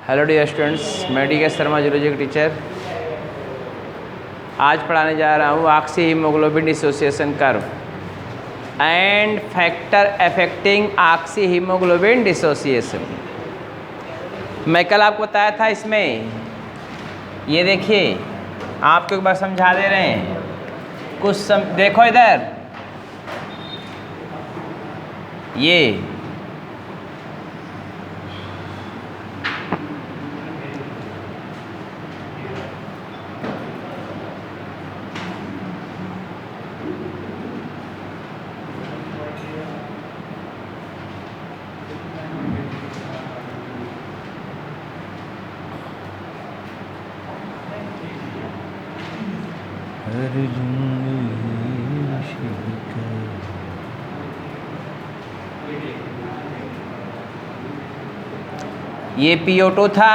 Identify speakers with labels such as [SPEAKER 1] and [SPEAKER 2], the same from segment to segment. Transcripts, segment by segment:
[SPEAKER 1] Hello dear students, मैं D के Sharma zoology का टीचर। आज पढ़ाने जा रहा हूँ oxy haemoglobin dissociation curve and factor affecting oxy haemoglobin dissociation. मैं कल आपको बताया था, इसमें ये देखिए आपको एक बार समझा दे रहे हैं कुछ देखो इधर, ये ये PO2 था,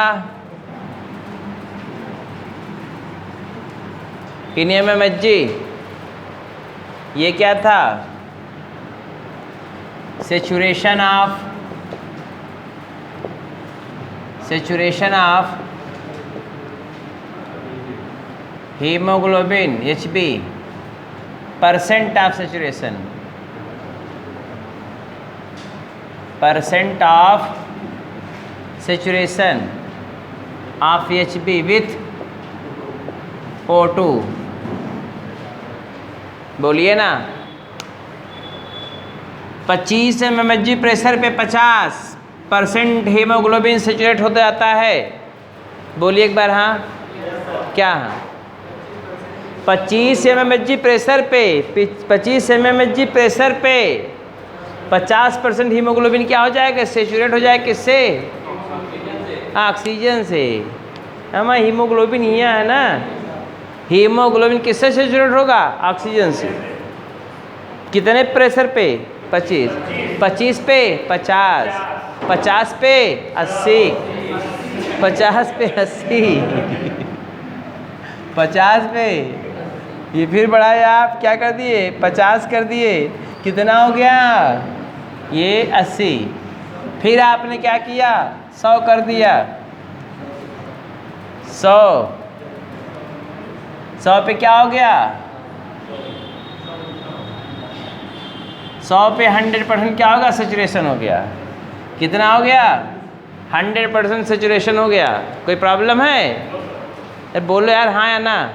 [SPEAKER 1] NMMHG ये क्या था, saturation of haemoglobin HB, percent of saturation of HB with O2। बोलिए ना, 25 mmHg प्रेशर पे 50% हीमोग्लोबिन सेचुरेट होता जाता है। बोलिए एक बार हाँ, क्या हाँ? 25 mmHg प्रेशर पे 50% हीमोग्लोबिन क्या हो जाएगा, सेचुरेट हो जाएगा। किससे? ऑक्सीजन से। हमारा हीमोग्लोबिन यहाँ है ना, हीमोग्लोबिन किससे सेचुरेट होगा? ऑक्सीजन से। कितने प्रेशर पे? 25 पे 50, 50 पे 80, 50 पे 80, 50 पे ये फिर बढ़ाए, आप क्या कर दिए? 50 कर दिए। कितना हो गया? ये 80। फिर आपने क्या किया? 100 कर दिया। 100 पे क्या हो गया? 100 पे 100% क्या होगा? सेचुरेशन हो गया। कितना हो गया? 100% सेचुरेशन हो गया। कोई प्रॉब्लम है? अरे बोलो यार हाँ या ना।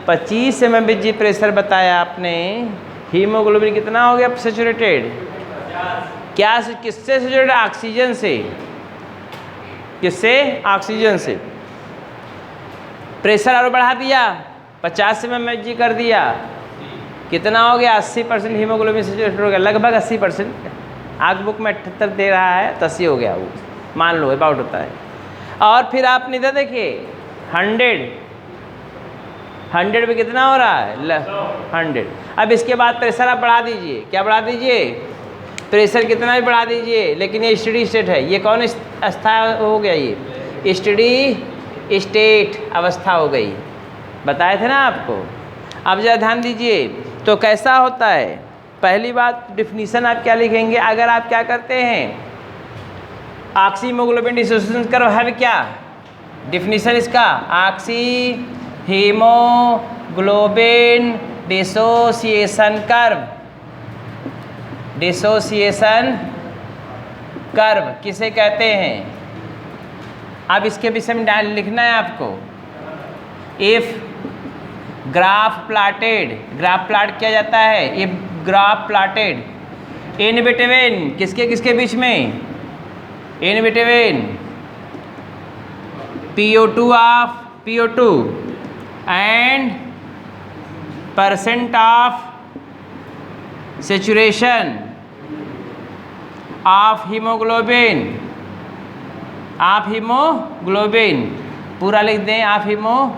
[SPEAKER 1] 25 mmHg प्रेशर बताया आपने, हीमोग्लोबिन कितना हो गया सेचुरेटेड? क्या? किससे सेचुरेटेड? ऑक्सीजन से। किससे? ऑक्सीजन से। प्रेशर और बढ़ा दिया, 50 mmHg कर दिया। कितना हो गया? 80% हीमोग्लोबिन सेचुरेटेड हो गया, लगभग 80%। आग बुक में 78 दे रहा है तो 80 हो गया, वो मान लो अबाउट होता है। और फिर आपने इधर देखिए 100 पे कितना हो रहा है? 100। अब इसके बाद प्रेशर आप बढ़ा दीजिए। क्या बढ़ा दीजिए? प्रेशर कितना भी बढ़ा दीजिए, लेकिन ये स्टेडी स्टेट है। ये कौन अवस्था हो गया? ये स्टेडी स्टेट अवस्था हो गई। बताए थे ना आपको। अब जरा ध्यान दीजिए, तो कैसा होता है? पहली बात, डिफिनीशन आप क्या लिखेंगे? अगर आप क्या करते हैं, ऑक्सी हीमोग्लोबिन डिसोसिएशन कर्व है क्या? डिफिनीशन इसका, ऑक्सी हीमोग्लोबिन डिसोसिएशन कर्व किसे कहते हैं? अब इसके विषय में लिखना है आपको। इफ ग्राफ प्लॉटेड किया जाता है, if graph plotted in between किसके बीच में? In between PO2 and percent of saturation of haemoglobin, पूरा लिख दें, of haemoglobin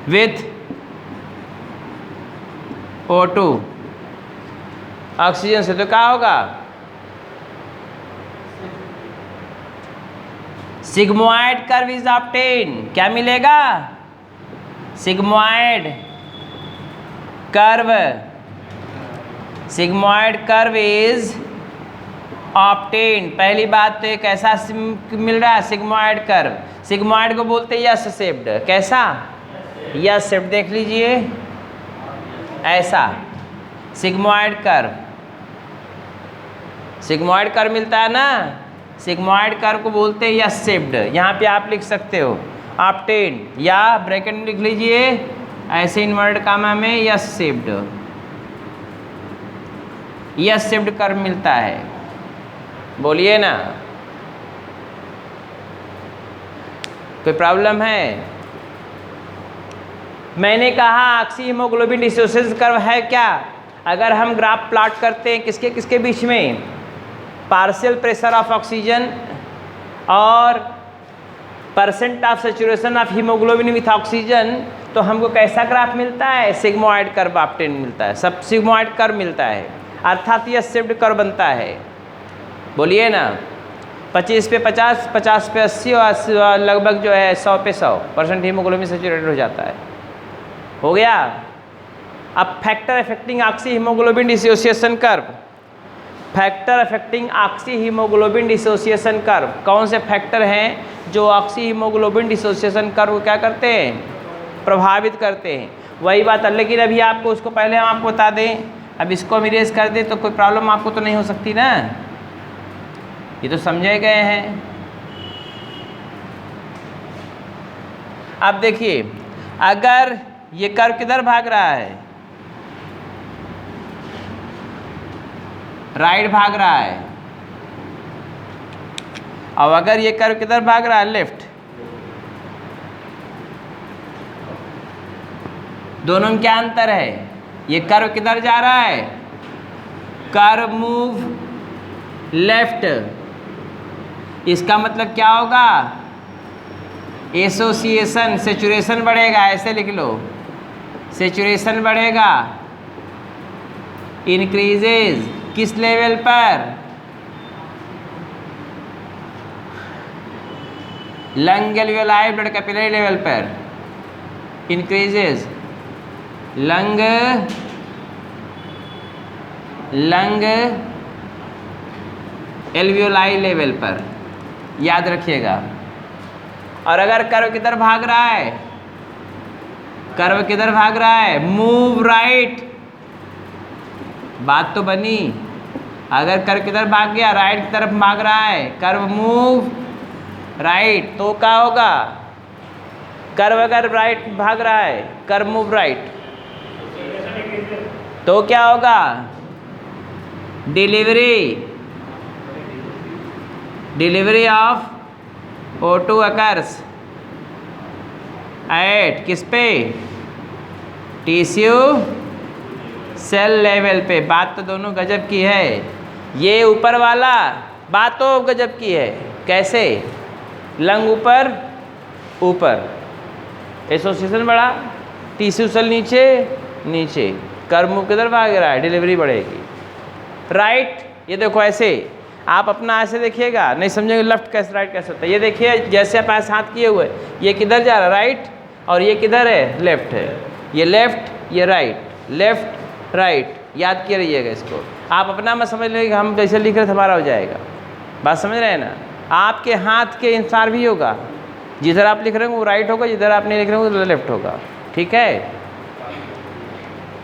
[SPEAKER 1] with O2 oxygen से, तो क्या होगा? Sigmoid curve is obtain. क्या मिलेगा? Sigmoid curve sigmoid curve is obtained. पहली बात तो एक ऐसा मिल रहा है सिग्मॉइड कर्व, सिग्मॉइड को बोलते हैं यस शेप्ड। कैसा? Yes shaped. देख लीजिए ऐसा सिग्मॉइड कर्व, सिग्मॉइड कर्व मिलता है ना, सिग्मॉइड कर्व को बोलते हैं यस शेप्ड। यहाँ पे आप लिख सकते हो ऑब्टेन्ड, या ब्रैकेट में लिख लीजिए ऐसे इन्वर्टेड कामा में yes shaped, yes shaped curve मिलता है। बोलिए ना, कोई प्रॉब्लम है? मैंने कहा ऑक्सी हीमोग्लोबिन डिसोसिएशन कर्व है क्या? अगर हम ग्राफ प्लॉट करते हैं किसके किसके बीच में, पार्शियल प्रेशर ऑफ ऑक्सीजन और percent of saturation of haemoglobin with oxygen, तो हमको कैसा ग्राफ मिलता है? सिग्मॉइड कर्व ऑब्टेन मिलता है, सब सिग्मॉइड कर्व मिलता है, अर्थात यह शेप्ड कर्व बनता है। बोलिए ना, 25 पे 50, 50 पे 80 और लगभग जो है 100 पे 100% हीमोग्लोबिन सैचुरेटेड हो जाता है। हो गया। अब factor affecting oxy haemoglobin dissociation curve, factor affecting oxy haemoglobin dissociation curve, कौन से फैक्टर हैं जो ऑक्सी हीमोग्लोबिन डिसोसिएशन कर्व को क्या करते हैं? प्रभावित करते हैं। वही बात है, लेकिन अभी आपको उसको पहले हम आपको बता दें, अब इसको हम इरेज कर दें तो कोई प्रॉब्लम आपको तो नहीं हो सकती ना, ये तो समझे गए हैं। अब देखिए, अगर ये कर्व किधर भाग रहा है? राइट भाग रहा है, और अगर ये कर्व किधर भाग रहा है? लेफ्ट। दोनों में क्या अंतर है? ये कर्व किधर जा रहा है? Curve move left. इसका मतलब क्या होगा? एसोसिएशन, सेचुरेशन बढ़ेगा, ऐसे लिख लो, सेचुरेशन बढ़ेगा, इंक्रीजेज किस लेवल पर? Lung alveoli blood capillary level पर इंक्रीजेज, लंग एल्वियोलाई लेवल पर, याद रखिएगा। और अगर कर्व किधर भाग रहा है? कर्व किधर भाग रहा है? Move right. बात तो बनी। अगर कर्व किधर भाग गया? राइट की तरफ भाग रहा है, कर्व मूव राइट, तो क्या होगा? कर्व अगर राइट भाग रहा है, कर्व मूव राइट, तो क्या होगा? Delivery of O2 occurs at किस पे? टिश्यू सेल लेवल पे। बात तो दोनों गजब की है। ये ऊपर वाला बात तो गजब की है। कैसे? लंग ऊपर ऊपर, एसोसिएशन बढ़ा, टिश्यू सेल नीचे नीचे, कर्व मूव किधर भाग रहा है? डिलीवरी बढ़ेगी राइट। ये देखो ऐसे आप अपना ऐसे देखिएगा, नहीं समझेंगे लेफ्ट कैसे राइट कैसे होता है। ये देखिए जैसे आप ऐसे हाथ किए हुए, ये किधर जा रहा है? राइट, और ये किधर है? लेफ्ट है। ये लेफ्ट, ये राइट, लेफ्ट राइट, याद किए रहिएगा इसको। आप अपना मत समझ लीजिए हम जैसे लिख रहे थे हमारा हो जाएगा। बात समझ रहे हैं ना? आपके हाथ के अनुसार भी होगा, जिधर आप लिख रहे हो वो राइट होगा, जिधर आप नहीं लिख रहे हो वो लेफ्ट होगा। ठीक है?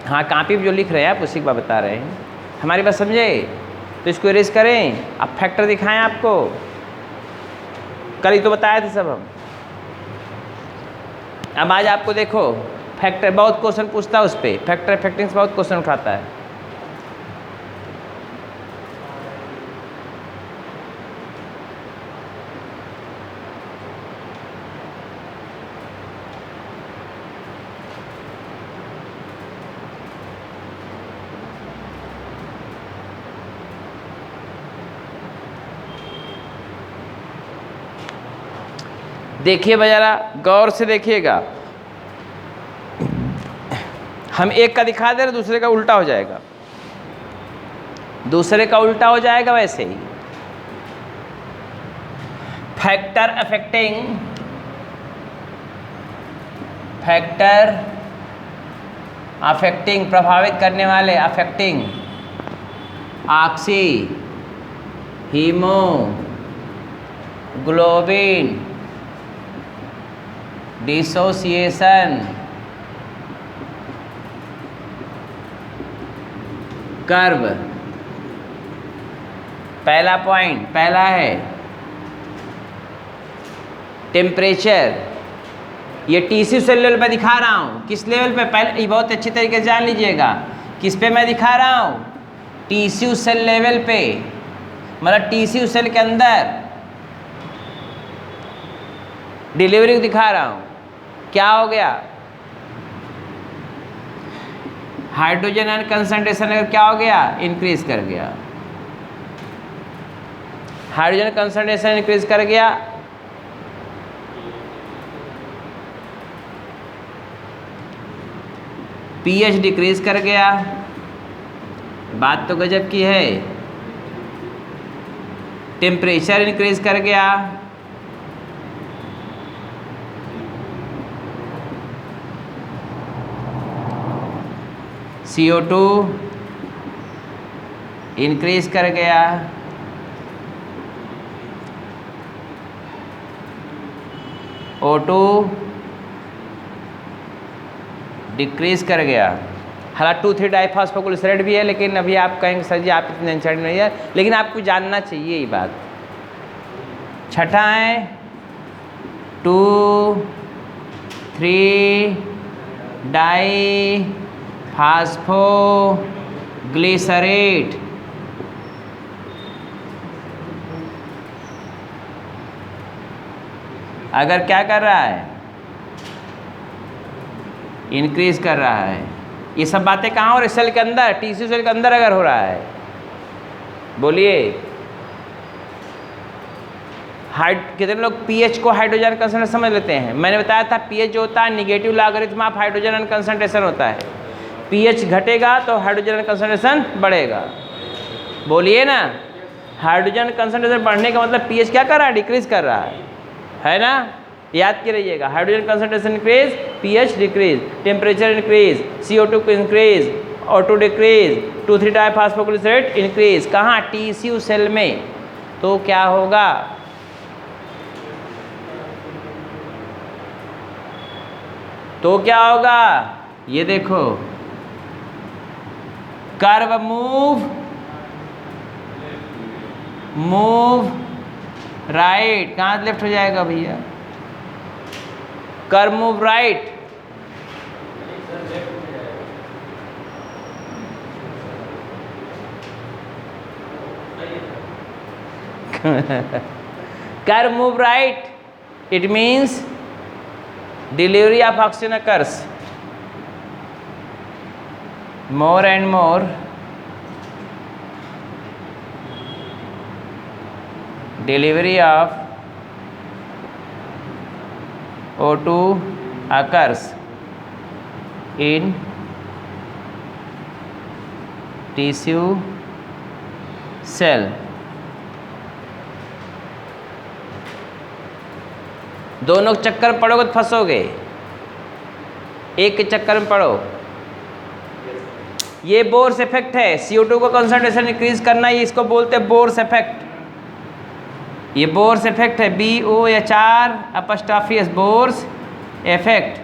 [SPEAKER 1] हाँ, कॉपी पर जो लिख रहे हैं आप उसी की बात बता रहे हैं। हमारी बात समझे? तो इसको इरेज करें। अब फैक्टर दिखाएं आपको, कल ही तो बताए थे सब हम। अब आज आपको देखो फैक्टर, बहुत क्वेश्चन पूछता है उस पर, फैक्टर इफेक्टिंग से बहुत क्वेश्चन उठाता है। देखिए जरा गौर से देखिएगा, हम एक का दिखा दे रहे दूसरे का उल्टा हो जाएगा, दूसरे का उल्टा हो जाएगा। वैसे ही फैक्टर अफेक्टिंग प्रभावित करने वाले, affecting oxy haemoglobin dissociation curve. पहला पॉइंट पहला है टेम्परेचर, ये टीसी सेल लेवल पे दिखा रहा हूँ। किस लेवल पे? पहले ये बहुत अच्छी तरीके से जान लीजिएगा। किस पे मैं दिखा रहा हूँ? टीसी सेल लेवल पे, मतलब टीसी सेल के अंदर डिलीवरी दिखा रहा हूँ। क्या हो गया? हाइड्रोजन आयन कंसंट्रेशन अगर क्या हो गया? इंक्रीज कर गया। हाइड्रोजन कंसंट्रेशन इंक्रीज कर गया, पीएच डिक्रीज कर गया। बात तो गजब की है। टेम्परेचर इंक्रीज कर गया, CO2 इंक्रीज कर गया, O2 डिक्रीज कर गया। हालांकि 2,3 डाइफॉस्फोग्लिसराइड भी है, लेकिन अभी आप कहेंगे सर जी आप इतने इंटरेस्टेड नहीं है, लेकिन आपको जानना चाहिए ये बात। छठा है 2,3 डाइफॉस्फोग्लिसरेट। अगर क्या कर रहा है? इंक्रीज कर रहा है। ये सब बातें कहाँ हो रही? सेल के अंदर, टीसी सेल के अंदर अगर हो रहा है। बोलिए, कितने लोग पीएच को हाइड्रोजन कंसंट्रेशन समझ लेते हैं? मैंने बताया था पीएच जो होता है negative logarithm of hydrogen concentration होता है। पीएच घटेगा तो हाइड्रोजन कंसंट्रेशन बढ़ेगा। बोलिए ना, हाइड्रोजन कंसंट्रेशन बढ़ने का मतलब पीएच क्या कर रहा है? डिक्रीज कर रहा है ना? याद के रहिएगा, hydrogen concentration increase, pH decrease, temperature increase, CO2 increase, O2 decrease, 2,3 diphosphoglycerate increase. कहाँ? टीसी सेल में। तो क्या होगा? तो क्या होगा? ये देखो, कर्व मूव राइट। कहाँ लेफ्ट हो जाएगा भैया? Curve move right. Curve move right, it means delivery of oxygen occurs more and more delivery of O2 occurs in tissue cell। दोनों चक्कर में पड़ोगे तो फंसोगे। एक के चक्कर में पड़ो। ये बोर्स इफेक्ट है। CO2 को कंसंट्रेशन इंक्रीज करना, ये इसको बोलते हैं बोर्स इफेक्ट। ये बोर्स इफेक्ट है, BOHR बोर्स इफेक्ट।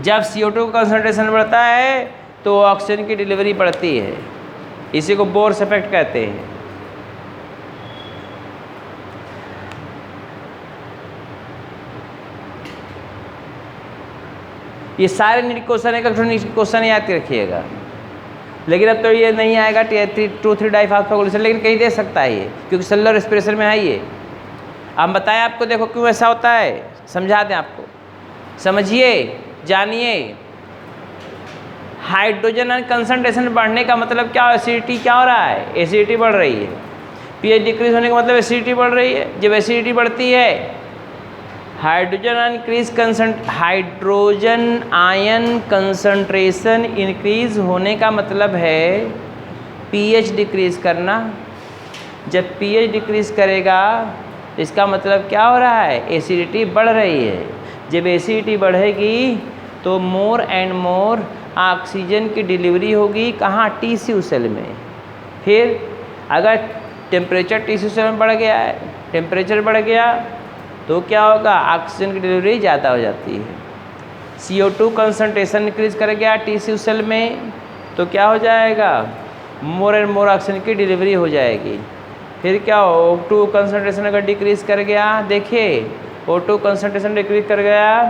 [SPEAKER 1] जब CO2 का कंसंट्रेशन बढ़ता है तो ऑक्सीजन की डिलीवरी बढ़ती है। इसी को बोर्स इफेक्ट कहते हैं। ये सारे नीट क्वेश्चन है, क्वेश्चन याद रखिएगा। लेकिन अब तो ये नहीं आएगा 2,3 डाइफॉस्फोग्लिसरेट, लेकिन कहीं दे सकता है ये, क्योंकि सेलुलर रेस्पिरेशन में है ये। अब बताएं आपको, देखो क्यों ऐसा होता है, समझा दें आपको, समझिए, जानिए। हाइड्रोजन आयन कंसंट्रेशन बढ़ने का मतलब क्या? एसिडिटी क्या हो रहा है? एसिडिटी बढ़ रही है। पीएच डिक्रीज होने का मतलब एसिडिटी बढ़ रही है। जब एसिडिटी बढ़ती है, हाइड्रोजन आयन कंसंट्रेशन इंक्रीज होने का मतलब है पीएच डिक्रीज करना। जब पीएच डिक्रीज करेगा इसका मतलब क्या हो रहा है? एसिडिटी बढ़ रही है। जब एसिडिटी बढ़ेगी तो मोर एंड मोर ऑक्सीजन की डिलीवरी होगी। कहाँ? टीश्यू सेल में। फिर अगर टेम्परेचर टिश्यू सेल में बढ़ गया है, टेम्परेचर बढ़ गया तो क्या होगा, ऑक्सीजन की डिलीवरी ज़्यादा हो जाती है। CO2 कंसनट्रेशन इंक्रीज कर गया टिश्यू सेल में तो क्या हो जाएगा, मोर एंड मोर ऑक्सीजन की डिलीवरी हो जाएगी। फिर क्या हो, O2 कंसनट्रेशन अगर डिक्रीज कर गया, देखिए O2 कंसनट्रेशन डिक्रीज कर गया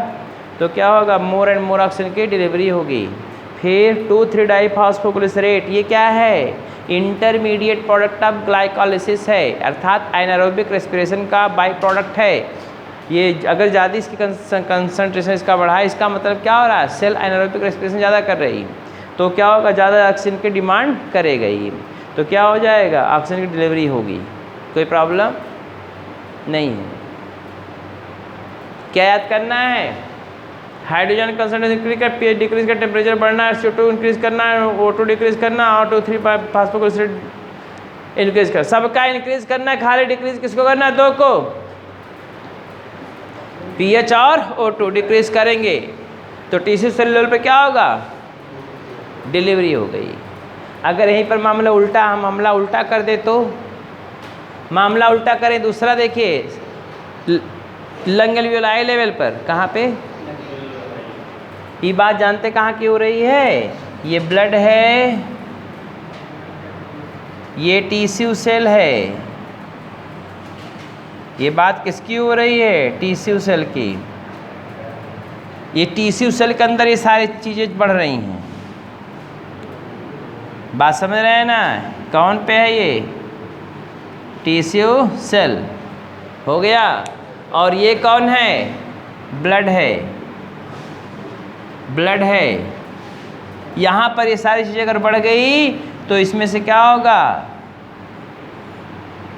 [SPEAKER 1] तो क्या होगा, मोर एंड मोर ऑक्सीजन की डिलीवरी होगी। फिर 2,3-डाइफॉस्फोग्लिसरेट, ये क्या है, इंटरमीडिएट प्रोडक्ट ऑफ ग्लाइकोलाइसिस है, अर्थात एनारोबिक रेस्पिरेशन का बाई प्रोडक्ट है। ये अगर ज़्यादा इसकी कंसनट्रेशन इसका बढ़ा है, इसका मतलब क्या हो रहा है, सेल एनारोबिक रेस्पिरेशन ज़्यादा कर रही तो क्या होगा, ज़्यादा ऑक्सीजन की डिमांड करेगा ये, तो क्या हो जाएगा, ऑक्सीजन की डिलीवरी होगी। कोई प्रॉब्लम नहीं है। क्या याद करना है, हाइड्रोजन कंसनट्रेशन इंक्रीज कर, pH डिक्रीज कर, टेम्परेचर बढ़ना है, CO2 इंक्रीज करना है, O2 डिक्रीज करना और 2,3-फास्फोग्लिसरेट इंक्रीज कर, सबका इंक्रीज करना है, खाली डिक्रीज किसको करना है, दो को, pH और O2 डिक्रीज करेंगे तो टिश्यू सेल लेवल पे क्या होगा, डिलीवरी हो गई। अगर यहीं पर मामला उल्टा, हम मामला उल्टा कर दे तो, मामला उल्टा करें दूसरा, देखिए लंग एल्वियोलाई लेवल पर, कहाँ पे, ये बात जानते कहाँ की हो रही है, ये ब्लड है, ये टिश्यू सेल है, ये बात किसकी हो रही है, टिश्यू सेल की। ये टिश्यू सेल के अंदर ये सारी चीज़ें बढ़ रही हैं, बात समझ रहे हैं ना, कौन पे है ये, टिश्यू सेल हो गया, और ये कौन है, ब्लड है, ब्लड है। यहाँ पर ये सारी चीज़ें अगर बढ़ गई तो इसमें से क्या होगा,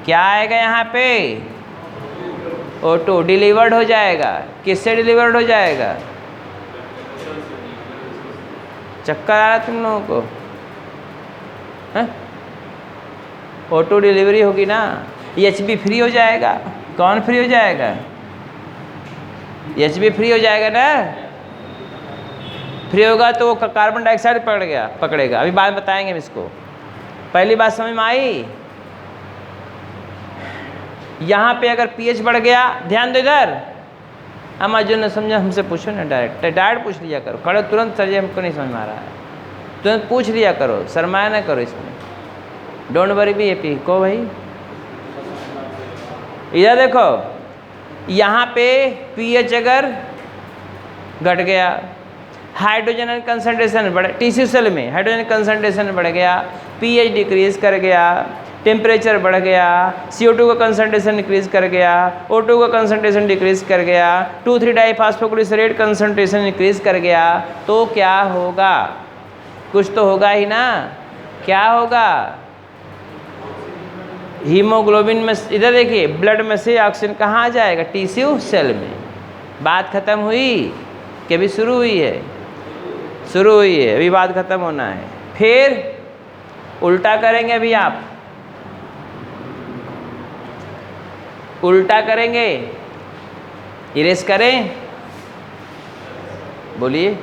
[SPEAKER 1] क्या आएगा यहाँ पे, O2 डिलीवर्ड हो जाएगा, किससे डिलीवर्ड हो जाएगा, चक्कर आ रहा तुम लोगों को, है? O2 डिलीवरी होगी ना, Hb फ्री हो जाएगा, कौन फ्री हो जाएगा, Hb फ्री हो जाएगा ना, फ्री होगा तो वो कार्बन डाइऑक्साइड पकड़ेगा, अभी बाद में बताएंगे हम इसको। पहली बात समझ में आई, यहाँ पे अगर pH बढ़ गया, ध्यान दो इधर, हम जो न समझा हमसे पूछो ना, डायरेक्ट पूछ लिया करो, खड़े तुरंत सर जी हमको नहीं समझ में आ रहा है, तुरंत पूछ लिया करो, शर्माया ना करो इसमें, डोंट वरी बी हैप्पी। को भाई इधर देखो, यहाँ पे pH अगर घट गया, हाइड्रोजन कंसंट्रेशन बढ़, टिश्यू सेल में हाइड्रोजन कंसंट्रेशन बढ़ गया, pH डिक्रीज कर गया, टेम्परेचर बढ़ गया, CO2 का कंसंट्रेशन डिक्रीज कर गया, O2 का कंसंट्रेशन डिक्रीज कर गया, 2,3-डाइफॉस्फोग्लिसरेट कंसंट्रेशन डिक्रीज कर गया, तो क्या होगा, कुछ तो होगा ही ना, क्या होगा, हीमोग्लोबिन में, इधर देखिए ब्लड में से ऑक्सीजन कहाँ आ जाएगा, टिश्यू सेल में। बात खत्म हुई कि अभी शुरू हुई है, शुरू हुई है, अभी बात खत्म होना है। फिर उल्टा करेंगे, अभी आप उल्टा करेंगे, इरेज करें, बोलिए,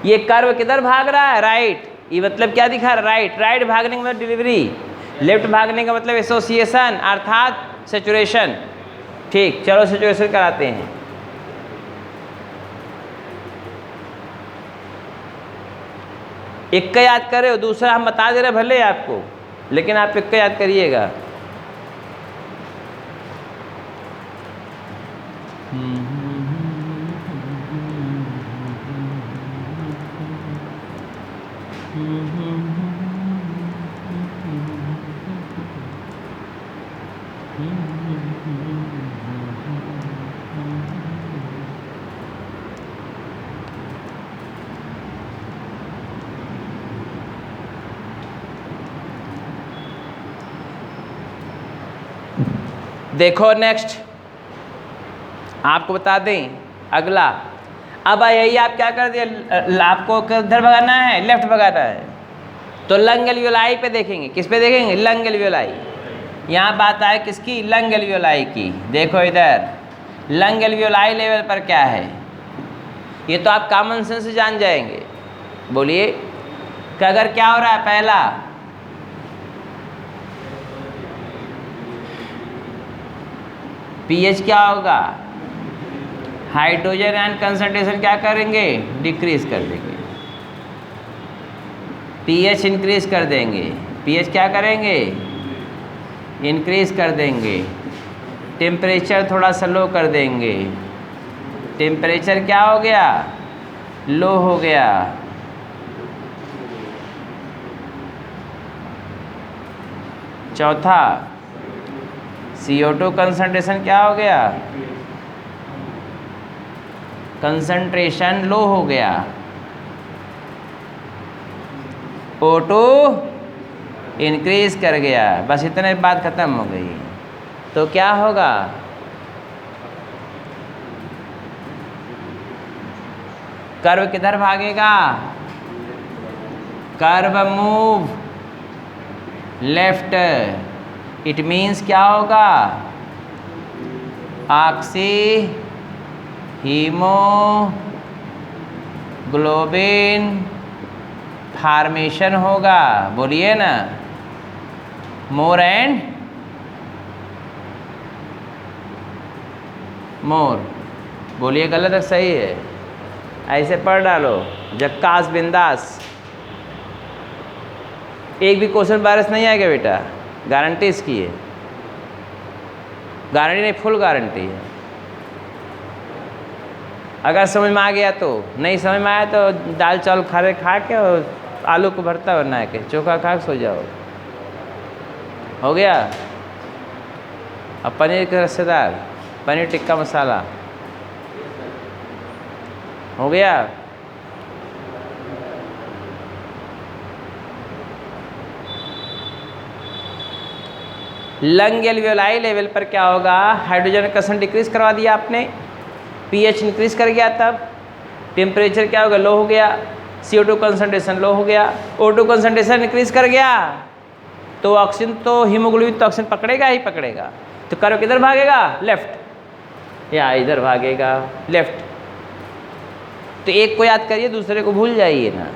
[SPEAKER 1] ये कर्व किधर भाग रहा है, राइट, ये मतलब क्या दिखा रहा है, राइट, राइट भागने का मतलब डिलीवरी, लेफ्ट भागने का मतलब एसोसिएशन अर्थात सेचुरेशन। ठीक, चलो सेचुरेशन कराते हैं। एक का याद करे, दूसरा हम बता दे रहे भले आपको, लेकिन आप एक का याद करिएगा। देखो नेक्स्ट आपको बता दें अगला, अब यही आप क्या कर दिए, आपको किधर भगाना है, लेफ्ट भगाना है, तो लंग एल्वियोलाई पे देखेंगे, किस पे देखेंगे, लंग एल्वियोलाई। यहाँ बात आए किसकी, लंग एल्वियोलाई की। देखो इधर लंग एल्वियोलाई लेवल पर क्या है, ये तो आप कॉमन सेंस से जान जाएंगे। बोलिए कि अगर क्या हो रहा है, पहला पीएच क्या होगा, हाइड्रोजन आयन कंसंट्रेशन क्या करेंगे, डिक्रीज कर देंगे, पीएच इंक्रीज कर देंगे, पीएच क्या करेंगे, इंक्रीज कर देंगे, टेम्परेचर थोड़ा सा लो कर देंगे, टेम्परेचर क्या हो गया, लो हो गया, चौथा CO2 कंसंट्रेशन क्या हो गया, कंसंट्रेशन लो हो गया, O2 इंक्रीज कर गया। बस इतने बात खत्म हो गई। तो क्या होगा, कर्व किधर भागेगा, curve move left. It means क्या होगा, ऑक्सी हीमोग्लोबिन फॉर्मेशन होगा। बोलिए ना, मोर एंड मोर। बोलिए गलत है सही है, ऐसे पढ़ डालो, जक्कास बिंदास। एक भी क्वेश्चन वायरस नहीं आएगा बेटा, गारंटी इसकी है, गारंटी नहीं फुल गारंटी है। अगर समझ में आ गया तो, नहीं समझ में आया तो दाल चावल खा के और आलू को भरता बना के चोखा खा के सो जाओ। हो गया। अब पनीर के रसेदार, पनीर टिक्का मसाला हो गया। लंग एल्वियोलाई लेवल पर क्या होगा, हाइड्रोजन कंसंट्रेशन डिक्रीज करवा दिया आपने, पीएच इंक्रीज कर गया, तब टेम्परेचर क्या होगा, लो हो गया, CO2 कंसंट्रेशन लो हो गया, O2 कंसंट्रेशन इंक्रीज कर गया, तो ऑक्सीजन तो हीमोग्लोबिन तो ऑक्सीजन पकड़ेगा ही पकड़ेगा। तो कर्व किधर भागेगा, लेफ्ट, या इधर भागेगा लेफ्ट। तो एक को याद करिए, दूसरे को भूल जाइए ना,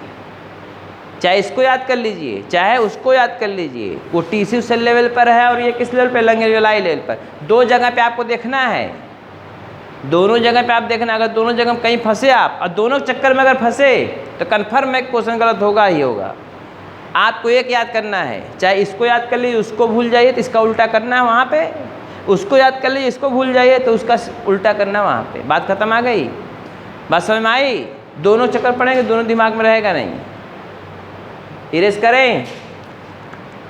[SPEAKER 1] चाहे इसको याद कर लीजिए चाहे उसको याद कर लीजिए। वो टिश्यू सेल लेवल पर है और ये किस लेवल पे, लंग एल्वियोलाई लेवल पर। दो जगह पे आपको देखना है, दोनों जगह पे आप देखना। अगर दोनों जगह कहीं फंसे आप और दोनों चक्कर में अगर फंसे तो कन्फर्म एक क्वेश्चन गलत होगा ही होगा। आपको एक याद करना है, चाहे इसको याद कर लीजिए उसको भूल जाइए तो इसका उल्टा करना है वहाँ पे, उसको याद कर लीजिए इसको भूल जाइए तो उसका उल्टा करना है वहाँ पे। बात खत्म आ गई, बात समझ में आई। दोनों चक्कर पड़ेंगे, दोनों दिमाग में रहेगा नहीं। इरेज करें,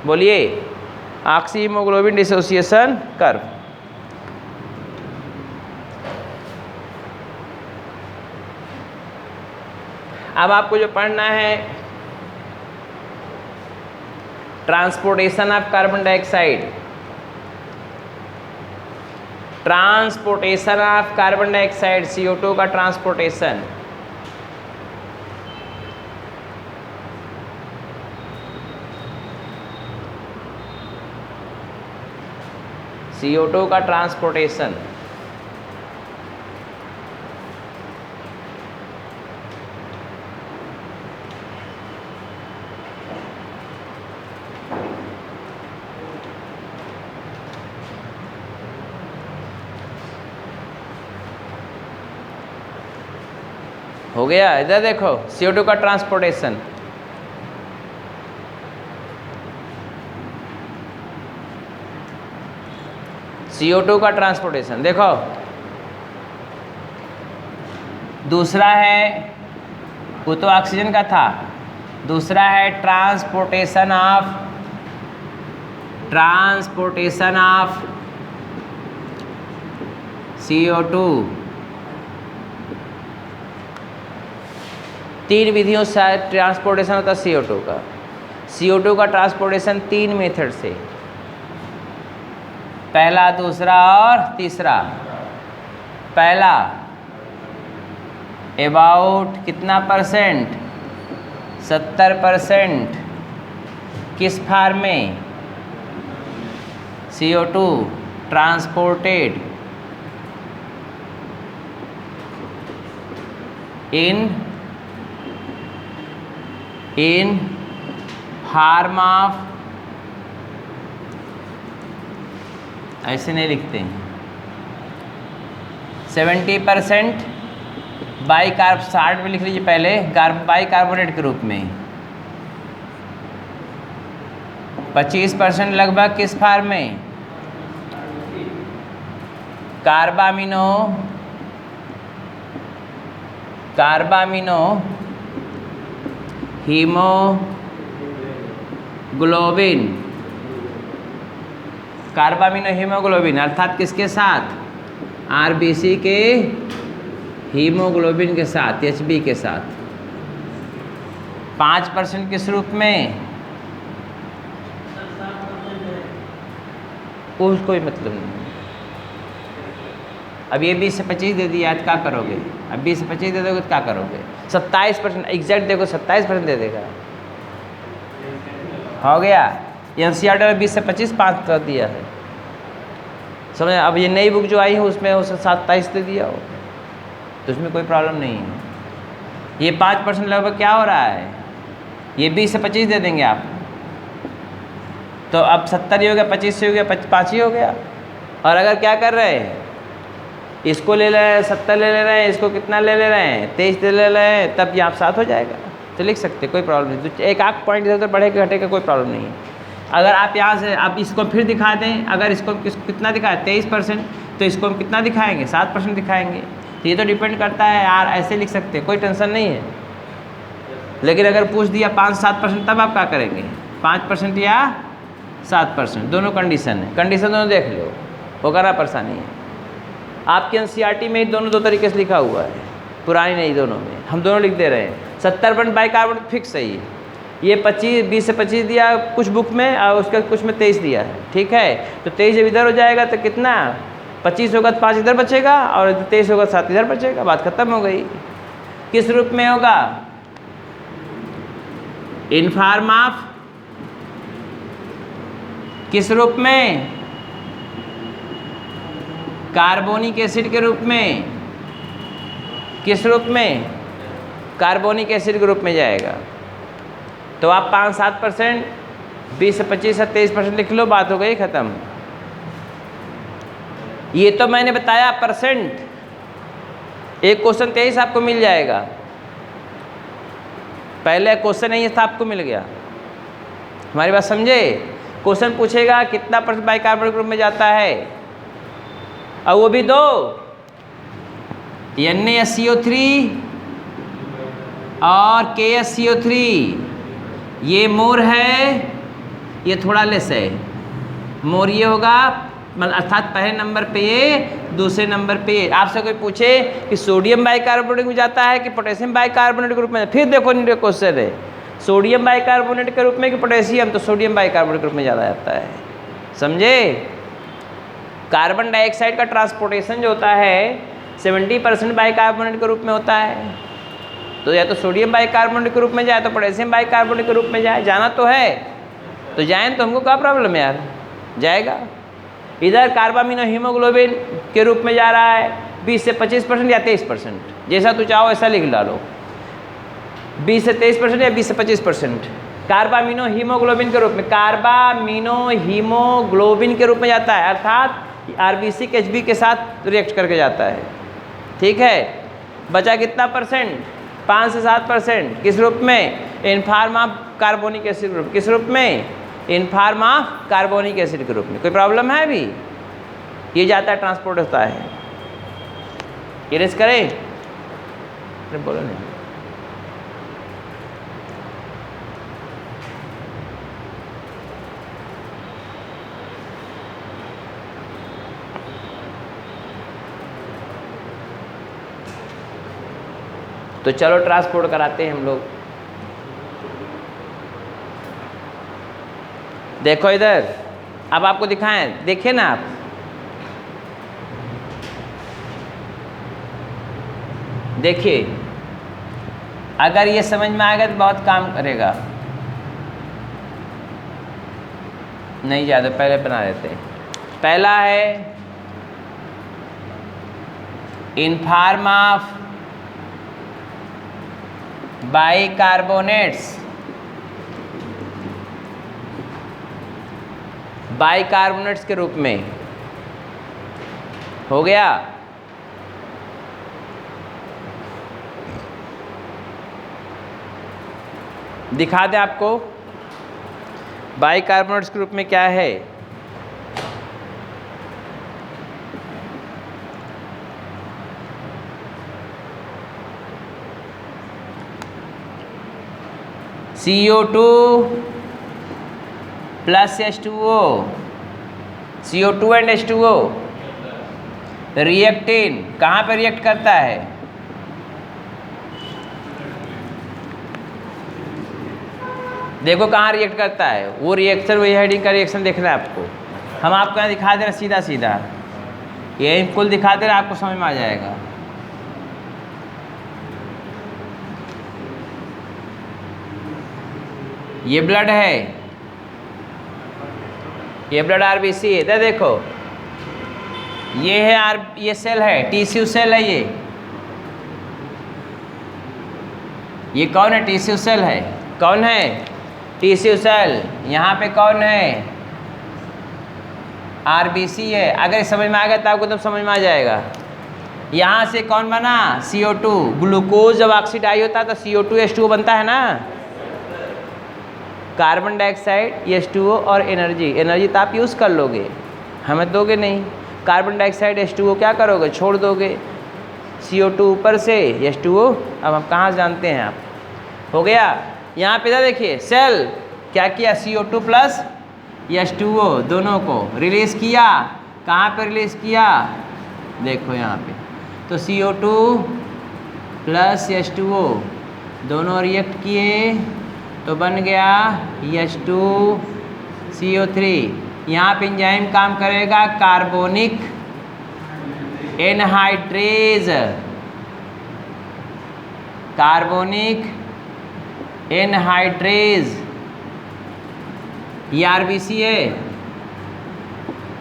[SPEAKER 1] बोलिए, ऑक्सी हीमोग्लोबिन डिसोसिएशन कर्व। अब आपको जो पढ़ना है, transportation of carbon dioxide, transportation of carbon dioxide, CO2 का ट्रांसपोर्टेशन। CO2 का ट्रांसपोर्टेशन। हो गया, इधर देखो, CO2 का ट्रांसपोर्टेशन। CO2 का ट्रांसपोर्टेशन देखो, दूसरा है, वो तो ऑक्सीजन का था, दूसरा है ट्रांसपोर्टेशन ऑफ CO2। तीन विधियों से ट्रांसपोर्टेशन होता है CO2 का। CO2 का ट्रांसपोर्टेशन तीन मेथड से, पहला, दूसरा और तीसरा। पहला अबाउट कितना परसेंट, 70%, किस फार्म में, CO2 transported in in form of, ऐसे नहीं लिखते हैं, 70% बाई कार्ब, 60 में लिख लीजिए पहले, बाई कार्बोनेट के रूप में, 25% लगभग किस फॉर्म में, कार्बामिनो हीमोग्लोबिन, कार्बामिनो हीमोग्लोबिन अर्थात किसके साथ, आरबीसी के हीमोग्लोबिन के साथ, एचबी के साथ। 5% किस रूप में, उसको कोई मतलब नहीं। अब ये 20 से 25 दे दिया तो क्या करोगे, अब 20 से 25 दे दोगे तो क्या करोगे, 27% एग्जैक्ट देखो 27% दे देगा, हो गया। एनसीईआरटी में 20 से 25 5 कर दिया है, समझ। अब ये नई बुक जो आई है उसमें उसे 27 दे दिया हो, तो उसमें कोई प्रॉब्लम नहीं है। ये 5% लगभग क्या हो रहा है, ये 20 से 25 दे देंगे आप, तो अब 70 ही हो गया, 25 से हो गया, 5 ही हो गया। और अगर क्या कर रहे हैं, इसको ले रहे हैं 70 ले रहे हैं, इसको कितना ले रहे हैं 23 ले रहे हैं, तब यहाँ 7 हो जाएगा, तो लिख सकते, कोई प्रॉब्लम नहीं। तो एक आध पॉइंट इधर उधर बढ़ेगा घटेगा कोई प्रॉब्लम नहीं है। अगर आप यहाँ से आप इसको फिर दिखा दें, अगर इसको कितना दिखाए 23%, तो इसको हम कितना दिखाएंगे 7% दिखाएंगे। तो ये तो डिपेंड करता है यार, ऐसे लिख सकते हैं, कोई टेंशन नहीं है। लेकिन अगर पूछ दिया 5-7% तब आप क्या करेंगे, 5% या 7%, दोनों कंडीशन है, कंडीशन दोनों देख लो, होगा ना परेशानी है। आपके एनसीईआरटी में ही दोनों 2 तरीके से लिखा हुआ है, पुरानी नहीं, दोनों में हम दोनों लिख दे रहे हैं। 70% बाइकार्बोनेट फिक्स है ये 20 से 25 दिया कुछ बुक में, और उसका कुछ में 23 दिया है, ठीक है। तो 23 जब इधर हो जाएगा तो कितना, 25 होगा तो 5 इधर बचेगा, और 23 होगा 7 इधर बचेगा, बात खत्म हो गई। किस रूप में होगा, इन फॉर्म ऑफ, किस रूप में, कार्बोनिक एसिड के रूप में, किस रूप में, कार्बोनिक एसिड के रूप में जाएगा। तो आप 5-7%, 20 से 25 से 23% लिख लो, बात हो गई ख़त्म। ये तो मैंने बताया परसेंट, एक क्वेश्चन 23 आपको मिल जाएगा, पहले क्वेश्चन नहीं था आपको मिल गया, हमारी बात समझे। क्वेश्चन पूछेगा कितना % बाइकार्बोनेट ग्रुप में जाता है, और वो भी 2, NaSCO3 और KSCO3, ये मोर है, ये थोड़ा लेस है, मोर ये होगा, मतलब अर्थात पहले नंबर पे ये, दूसरे नंबर पे ये। आपसे कोई पूछे कि सोडियम बाइकार्बोनेट में जाता है कि पोटेशियम बाइकार्बोनेट के रूप में, फिर देखो नीचे क्वेश्चन है, सोडियम बाइकार्बोनेट के रूप में कि पोटेशियम, तो सोडियम बाइकार्बोनेट के रूप में ज़्यादा जाता है, समझे। कार्बन डाइऑक्साइड का ट्रांसपोर्टेशन जो होता है 70% बाइकार्बोनेट के रूप में होता है, तो या तो सोडियम बाइकार्बोनेट के रूप में जाए, तो पोटेशियम बाइकार्बोनेट के रूप में जाए, जाना तो है, तो जाए तो हमको क्या प्रॉब्लम है यार, जाएगा। इधर कार्बामिनो हीमोग्लोबिन के रूप में जा रहा है 20 से 25% या 23%, जैसा तू चाहो ऐसा लिख डालो, 20 से 23% या 20 से 25%। कार्बामिनो हीमोग्लोबिन के रूप में, कार्बामिनो हीमोग्लोबिन के रूप में जाता है, अर्थात आरबीसी के एचबी के साथ रिएक्ट करके जाता है, ठीक है। बचा कितना %, 5 से 7%, किस रूप में, इन form of carbonic acid group, किस रूप में, इन फॉर्म ऑफ कार्बोनिक एसिड के रूप में। कोई प्रॉब्लम है अभी, ये जाता है, ट्रांसपोर्ट होता है, इरेज करें, बोलो नहीं। तो चलो ट्रांसपोर्ट कराते हैं हम लोग। देखो इधर, अब आपको दिखाएं, देखिए ना आप, देखिए अगर ये समझ में आएगा तो बहुत काम करेगा। नहीं ज़्यादा, पहले बना देते हैं। पहला है इन फॉर्म ऑफ बाइकार्बोनेट्स बाइकार्बोनेट्स के रूप में। हो गया। दिखा दें आपको बाइकार्बोनेट्स के रूप में क्या है। CO2 plus H2O, CO2 and H2O reactant कहाँ पे रिएक्ट करता है? देखो कहाँ रिएक्ट करता है वो रिएक्शन, वही हेडिंग का रिएक्शन देखना है आपको। हम आपको यहाँ दिखा दे रहे सीधा सीधा, ये कुल दिखा दे रहे, आपको समझ में आ जाएगा। ये ब्लड है, ये ब्लड आरबीसी है। देखो ये है ये सेल है, टिश्यू सेल है। ये कौन है? टिश्यू सेल है। कौन है? Tissue cell. यहाँ पे कौन है? आरबीसी है। अगर समझ में आ गया तो आपको तब समझ में आ जाएगा। यहाँ से कौन बना? CO2। ग्लूकोज जब ऑक्सीडाइज होता है तो CO2 H2O बनता है ना। कार्बन डाइऑक्साइड H2O और एनर्जी तो आप यूज़ कर लोगे, हमें दोगे नहीं। कार्बन डाइऑक्साइड H2O क्या करोगे? छोड़ दोगे। CO2 ऊपर से H2O, अब हम कहाँ जानते हैं आप। हो गया। यहाँ पे देखिए सेल क्या किया? CO2 प्लस H2O दोनों को रिलीज़ किया। कहाँ पे रिलीज़ किया? देखो यहाँ पे तो CO2 प्लस H2O दोनों रिएक्ट किए तो बन गया H2CO3। यहाँ पे एंजाइम काम करेगा कार्बोनिक एनहाइड्रेज, कार्बोनिक एनहाइड्रेज। ये आरबीसी है,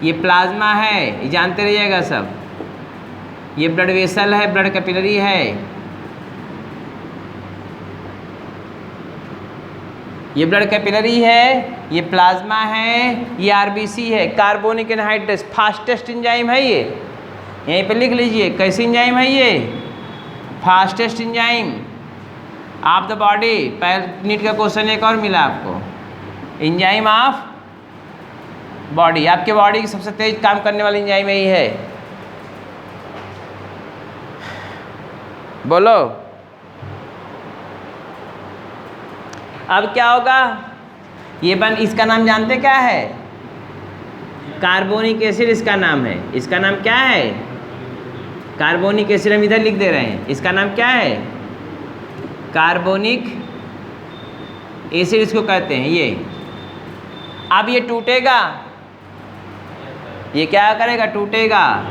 [SPEAKER 1] ये प्लाज्मा है, ये जानते रहिएगा सब। ये ब्लड वेसल है, ब्लड कैपिलरी है। ये ब्लड कैपिलरी है, ये प्लाज्मा है, ये आरबीसी है। कार्बोनिक एनहाइड्रेज फास्टेस्ट एंजाइम है। ये यहीं पे लिख लीजिए कैसी एंजाइम है ये? Fastest enzyme of the body. NEET का क्वेश्चन एक और मिला आपको, एंजाइम ऑफ बॉडी। आपके बॉडी की सबसे तेज काम करने वाली एंजाइम यही है। बोलो अब क्या होगा? ये इसका नाम जानते क्या है? कार्बोनिक एसिड इसका नाम है। इसका नाम क्या है? Carbonic acid. हम इधर लिख दे रहे हैं, इसका नाम क्या है? कार्बोनिक एसिड इसको कहते हैं। ये अब ये टूटेगा, ये क्या करेगा? टूटेगा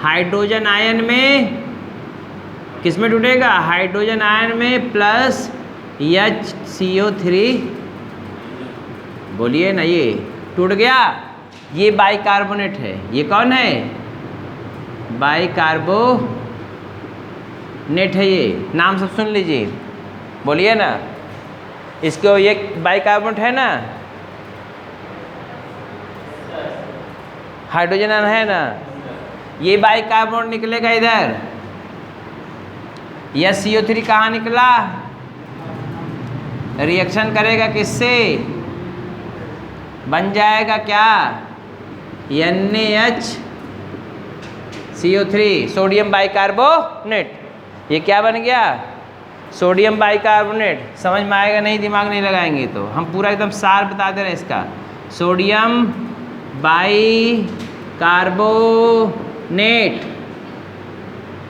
[SPEAKER 1] हाइड्रोजन आयन में। किस में टूटेगा? हाइड्रोजन आयन में प्लस HCO3। बोलिए ना, ये टूट गया। ये बाइकार्बोनेट है। ये कौन है? बाइकार्बोनेट है। ये नाम सब सुन लीजिए, बोलिए ना। इसको ये बाइकार्बोनेट है ना, हाइड्रोजन आयन है ना। ये बाइकार्बोनेट निकलेगा इधर। HCO3 कहाँ निकला? रिएक्शन करेगा किससे? बन जाएगा क्या? NaHCO3, sodium bicarbonate. ये क्या बन गया? Sodium bicarbonate. समझ में आएगा नहीं? दिमाग नहीं लगाएंगे तो हम पूरा एकदम सार बता दे रहे हैं इसका। सोडियम बाइकार्बोनेट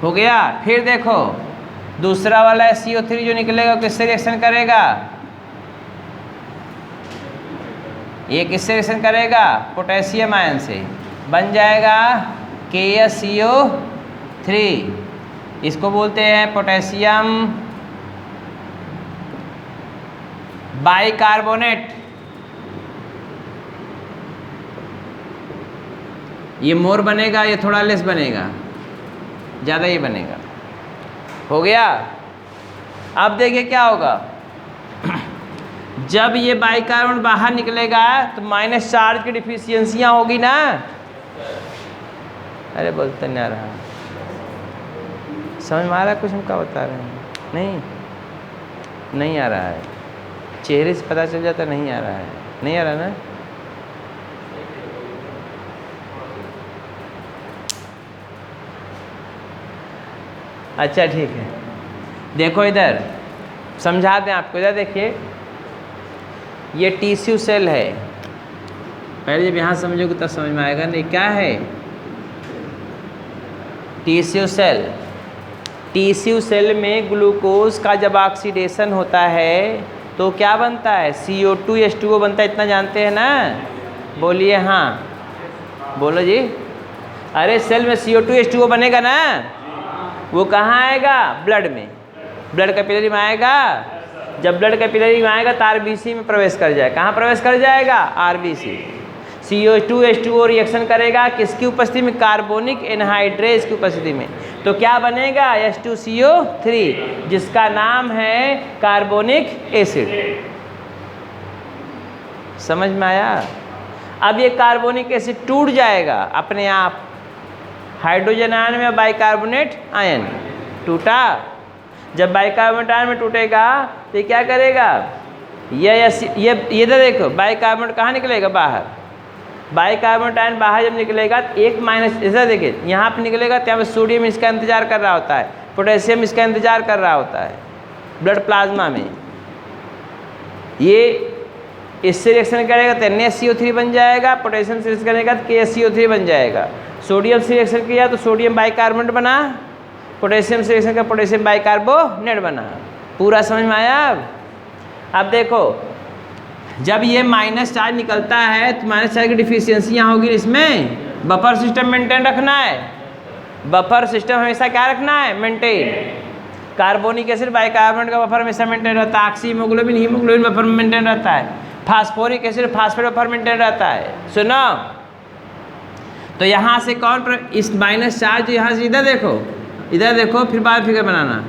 [SPEAKER 1] हो गया। फिर देखो दूसरा वाला CO3 जो निकलेगा किससे रिएक्शन करेगा? ये किससे रिएक्शन करेगा? पोटेशियम आयन से। बन जाएगा KaCO3। इसको बोलते हैं पोटेशियम बाइकार्बोनेट। ये मोर बनेगा, ये थोड़ा लेस बनेगा, ज़्यादा ये बनेगा। हो गया। अब देखिए क्या होगा। जब ये बाइकार्बोनेट बाहर निकलेगा तो माइनस चार्ज की डिफिशियंसियाँ होगी ना। अरे बोलते नहीं आ रहा, समझ में आ रहा है कुछ हम क्या बता रहे हैं? नहीं आ रहा है, चेहरे से पता चल जाता नहीं आ रहा है, नहीं आ रहा ना। अच्छा ठीक है, देखो इधर समझा दें आपको। इधर देखिए, ये टिश्यू सेल है। पहले जब यहाँ समझोगे तब समझ में आएगा। नहीं, क्या है टिश्यू सेल? टिश्यू सेल में ग्लूकोज का जब ऑक्सीडेशन होता है तो क्या बनता है? CO2 H2O बनता है, इतना जानते हैं ना? बोलिए हाँ, बोलो जी। अरे सेल में CO2 H2O बनेगा ना, वो कहाँ आएगा? ब्लड में, ब्लड कैपिलरी में आएगा। जब ब्लड कैपिलरी में आएगा तो RBC में प्रवेश कर जाएगा। कहाँ प्रवेश कर जाएगा? RBC। CO2 H2O रिएक्शन करेगा किसकी उपस्थिति में? कार्बोनिक एनहाइड्रेज की उपस्थिति में। तो क्या बनेगा? H2CO3, जिसका नाम है कार्बोनिक एसिड। समझ में आया? अब ये कार्बोनिक एसिड टूट जाएगा अपने आप, हाइड्रोजन आयन में बाइकार्बोनेट आयन टूटा। जब बाइकार्बोनेट आयन में टूटेगा तो ये क्या करेगा? ये देखो, बाइकार्बोनेट कहाँ निकलेगा? बाहर। बाइकार्बोनेट आयन बाहर जब निकलेगा तो एक माइनस, ऐसा देखिए यहाँ पे निकलेगा तो यहाँ पे सोडियम इसका इंतजार कर रहा होता है, पोटेशियम इसका इंतजार कर रहा होता है ब्लड प्लाज्मा में। ये इससे रिएक्शन करेगा तो NaCO3 बन जाएगा, पोटेशियम से रिएक्शन करेगा तो KCO3 बन जाएगा। सोडियम से रिएक्शन किया तो सोडियम बाइकार्बोनेट बना, पोटेशियम से रिएक्शन किया पोटेशियम बाइकार्बोनेट बना। पूरा समझ में आया? अब देखो, जब ये माइनस चार्ज निकलता है तो माइनस चार्ज की डिफिशियंसियाँ होगी इसमें। बफर सिस्टम मेंटेन रखना है। बफर सिस्टम हमेशा क्या रखना है? मेंटेन। कार्बोनिक एसिड बाइकार्बोनेट का बफर हमेशा मेंटेन रहता है। ऑक्सी हीमोग्लोबिन हीमोग्लोबिन बफर में मेंटेन रहता है। Phosphoric acid phosphate buffer maintain रहता है। सुनो, तो यहाँ से कौन इस माइनस चार्ज, यहाँ से इधर देखो फिर बाद फिगर बनाना।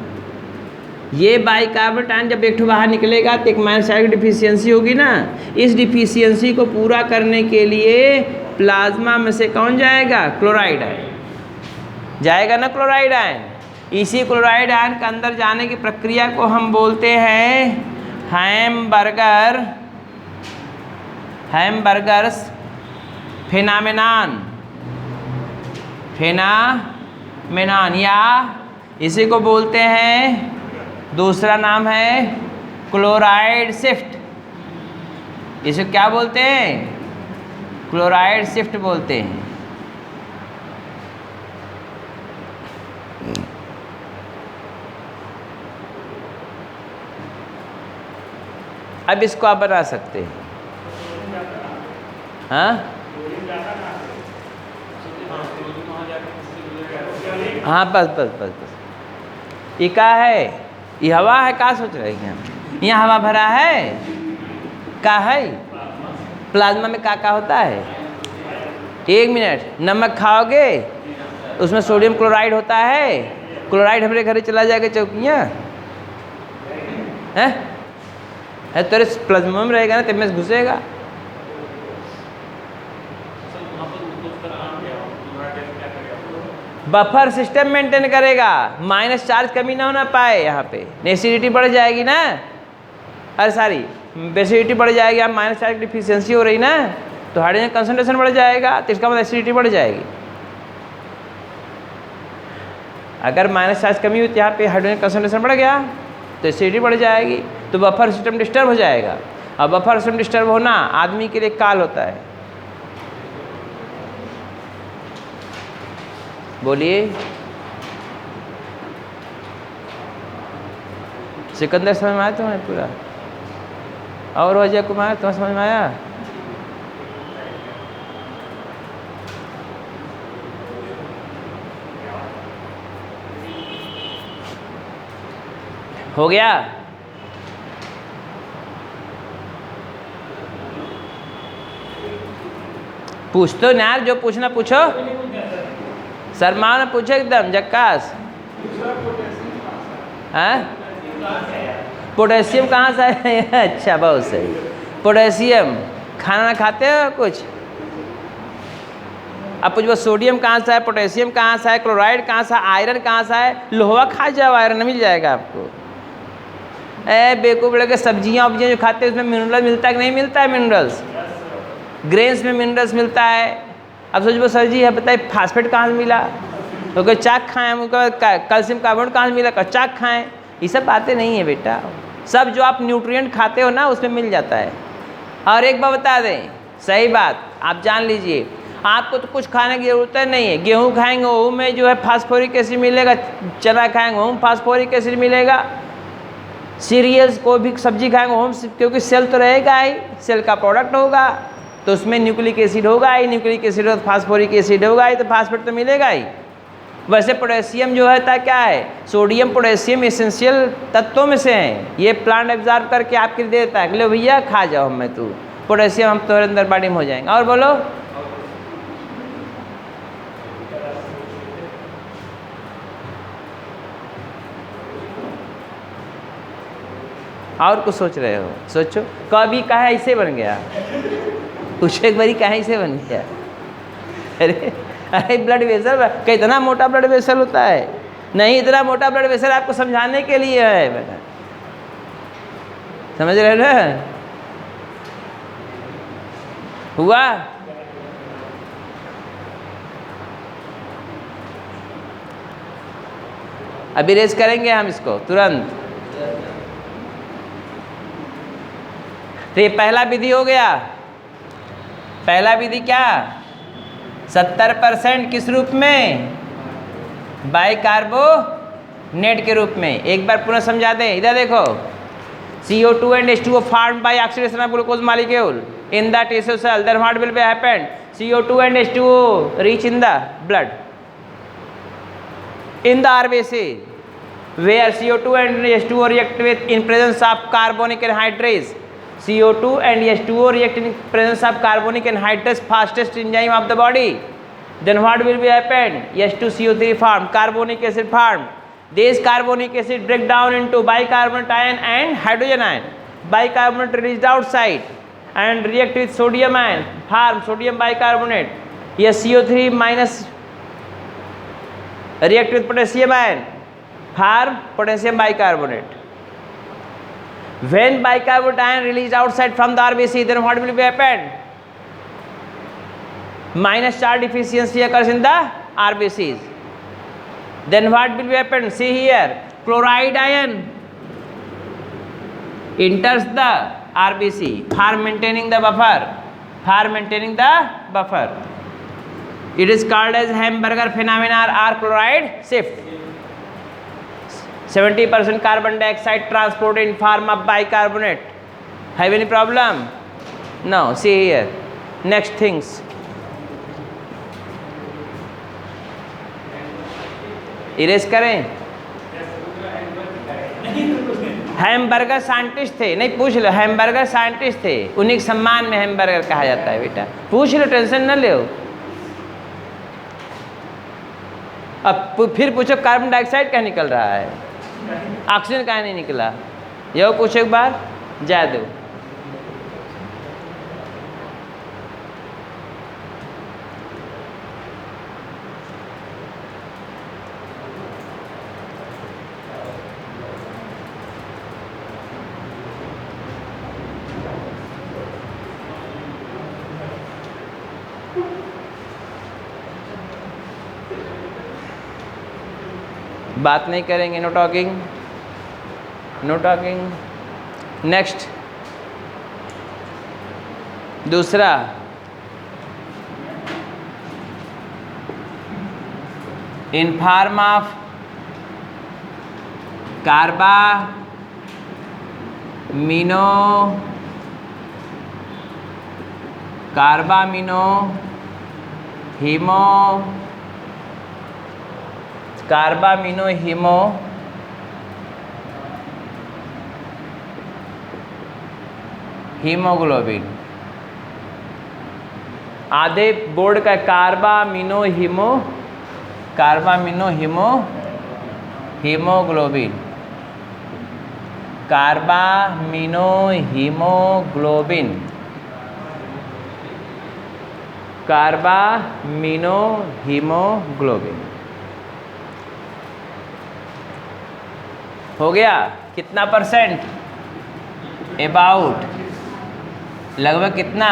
[SPEAKER 1] ये बाइकार्बोनेट आयन जब एक ठो बाहर निकलेगा तो एक माइनस चार्ज की डिफिशियंसी होगी ना। इस डिफिशियंसी को पूरा करने के लिए प्लाज्मा में से कौन जाएगा? क्लोराइड आयन जाएगा ना, क्लोराइड आयन। इसी क्लोराइड आयन के अंदर जाने की प्रक्रिया को हम बोलते हैं हैमबर्गर्स फेनामेनान, या इसी को बोलते हैं, दूसरा नाम है क्लोराइड शिफ्ट। इसे क्या बोलते हैं? क्लोराइड शिफ्ट बोलते हैं। अब इसको आप बना सकते हैं। हाँ बस ये क्या है? ये हवा है, क्या सोच रहे हैं? यहाँ हवा भरा है, क्या है? प्लाज्मा में क्या होता है? 1 मिनट, नमक खाओगे उसमें सोडियम क्लोराइड होता है। क्लोराइड हमारे घर चला जाएगा चौकियाँ है तेरे प्लाज्मा में रहेगा ना, तब में घुसेगा। बफर सिस्टम मेंटेन करेगा, माइनस चार्ज कमी ना होना पाए। यहाँ पे एसिडिटी बढ़ जाएगी ना, अरे सॉरी बेसिडिटी बढ़ जाएगी। अब माइनस चार्ज की डिफिशियंसी हो रही ना, तो हाइड्रोजन कंसंट्रेशन बढ़ जाएगा, तो इसका मतलब एसिडिटी बढ़ जाएगी। अगर माइनस चार्ज कमी हुई तो यहाँ पे हाइड्रोजन कंसंट्रेशन बढ़ गया तो एसिडिटी बढ़ जाएगी, तो बफर सिस्टम डिस्टर्ब हो जाएगा। अब बफर सिस्टम डिस्टर्ब होना आदमी के लिए काल होता है। बोलिए सिकंदर, समझ में आया तुम्हें पूरा? और अजय कुमार, तुम्हें समझ में आया? हो गया? पूछ तो ना, जो पूछना पूछो। शर्मा ने पूछो एकदम जक्कास। हाँ पोटेशियम कहाँ से है? अच्छा, बहुत सही। पोटेशियम खाना खाते हो कुछ? अब पूछो सोडियम कहाँ से है, पोटेशियम कहाँ से है, क्लोराइड कहाँ से, आयरन कहाँ से है? लोहा खा जाओ, आयरन मिल जाएगा आपको। बेवकूफ़ लगे, सब्जियाँ वब्जियाँ जो खाते हैं उसमें मिनरल मिलता है कि नहीं मिलता है? मिनरल्स, ग्रेन्स में मिनरल्स मिलता है। अब सोचो सर जी है बताइए फास्फेट कहाँ से मिला? तो कोई चाक खाएं, उनका कैल्शियम कार्बोनेट कहाँ से मिला? चाक खाएं। ये सब बातें नहीं है बेटा, सब जो आप न्यूट्रिएंट खाते हो ना उसमें मिल जाता है। और एक बार बता दें, सही बात आप जान लीजिए, आपको तो कुछ खाने की ज़रूरत नहीं है। गेहूँ खाएंगे वो में जो है फास्फोरिक एसिड मिलेगा, चना खाएंगे वो में फास्फोरिक एसिड मिलेगा, सीरियल्स को भी सब्जी खाएंगे वो, क्योंकि सेल तो रहेगा ही, सेल का प्रोडक्ट होगा तो उसमें न्यूक्लिक एसिड होगा ही, न्यूक्लिक एसिड हो तो फास्फोरिक एसिड होगा ही, तो फास्फेट तो मिलेगा ही। वैसे पोटेशियम जो है क्या है? सोडियम पोटेशियम एसेंशियल तत्वों में से हैं। ये प्लांट एब्जॉर्ब करके आपके लिए देता है, लो भैया खा जाओ, मैं तू पोटेशियम हम तुम्हारे अंदर बॉडी में हो जाएंगे। और बोलो, और कुछ सोच रहे हो? सोचो कभी कहा ऐसे बन गया, कुछ एक बारी कहा ऐसे बन गया। अरे ब्लड वेसल, कितना मोटा ब्लड वेसल होता है? नहीं, इतना मोटा ब्लड वेसल आपको समझाने के लिए है बेटा, समझ रहे ना? हुआ? अभी रेस करेंगे हम इसको तुरंत। तो ये पहला विधि हो गया। पहला विधि क्या? 70% किस रूप में? बाइकार्बोनेट के रूप में। एक बार पुनः समझा दें, इधर देखो, CO2 and H2O formed by oxidation of glucose molecule in the tissue cell, then what will be happen? CO2 and H2O reach in the blood, in the RBC, where CO2 and H2O react with in presence of carbonic anhydrase. CO2 and H2O react in presence of carbonic anhydrase, fastest enzyme of the body. Then what will be happen? H2CO3 formed, carbonic acid formed. This carbonic acid break down into bicarbonate ion and hydrogen ion. Bicarbonate released outside and react with sodium ion, form sodium bicarbonate. Yes, CO3 minus react with potassium ion, form potassium bicarbonate. When bicarbonate ion released outside from the RBC, then what will be happen? Minus charge deficiency occurs in the RBCs. Then what will be happen? See here, chloride ion enters the RBC for maintaining the buffer. For maintaining the buffer, it is called as Hamburger phenomenon or chloride shift. 70% carbon dioxide transported in form of bicarbonate. Have any problem? No. See here, next things. Erase करें। Hamburger scientist थे, नहीं पूछ लो, hamburger scientist थे, उन्हीं के सम्मान में hamburger कहा जाता है बेटा, पूछ लो, टेंशन न लो। अब फिर पूछो कार्बन डाइऑक्साइड क्या निकल रहा है, ऑक्सीजन क्या नहीं निकला, यो पूछो एक बार, जा दो। बात नहीं करेंगे, no talking, no talking. Next, दूसरा, in form of carbamino haemoglobin, आधे बोर्ड का haemoglobin, carbamino haemoglobin, carbamino haemoglobin हो गया। कितना परसेंट? अबाउट, लगभग कितना?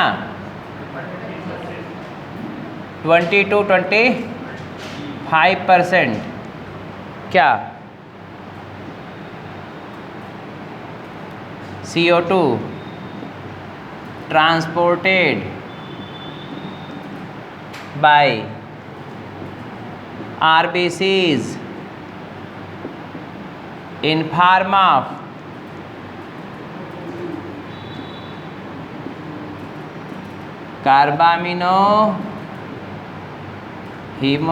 [SPEAKER 1] 20 to 25%। क्या? CO2 transported by RBCs in form of carbamino haemoglobin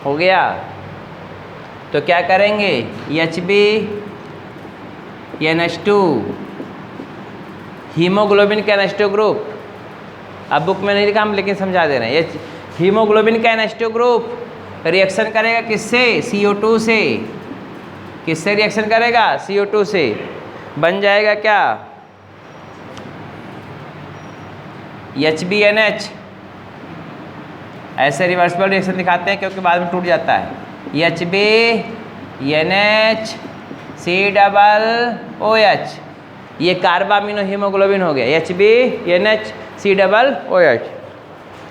[SPEAKER 1] हो गया। तो क्या करेंगे? HbNH2 हीमोग्लोबिन का NH2 ग्रुप, अब बुक में नहीं लिखा हम लेकिन समझा दे रहे हैं। हीमोग्लोबिन का NH2 ग्रुप रिएक्शन करेगा किससे? CO2 से। किससे रिएक्शन करेगा? CO2 से। बन जाएगा क्या? HbNH। ऐसे रिवर्सिबल रिएक्शन दिखाते हैं क्योंकि बाद में टूट जाता है। HbNH(COOH), ये कार्बामिनो हीमोग्लोबिन हो गया। HbNH(COOH),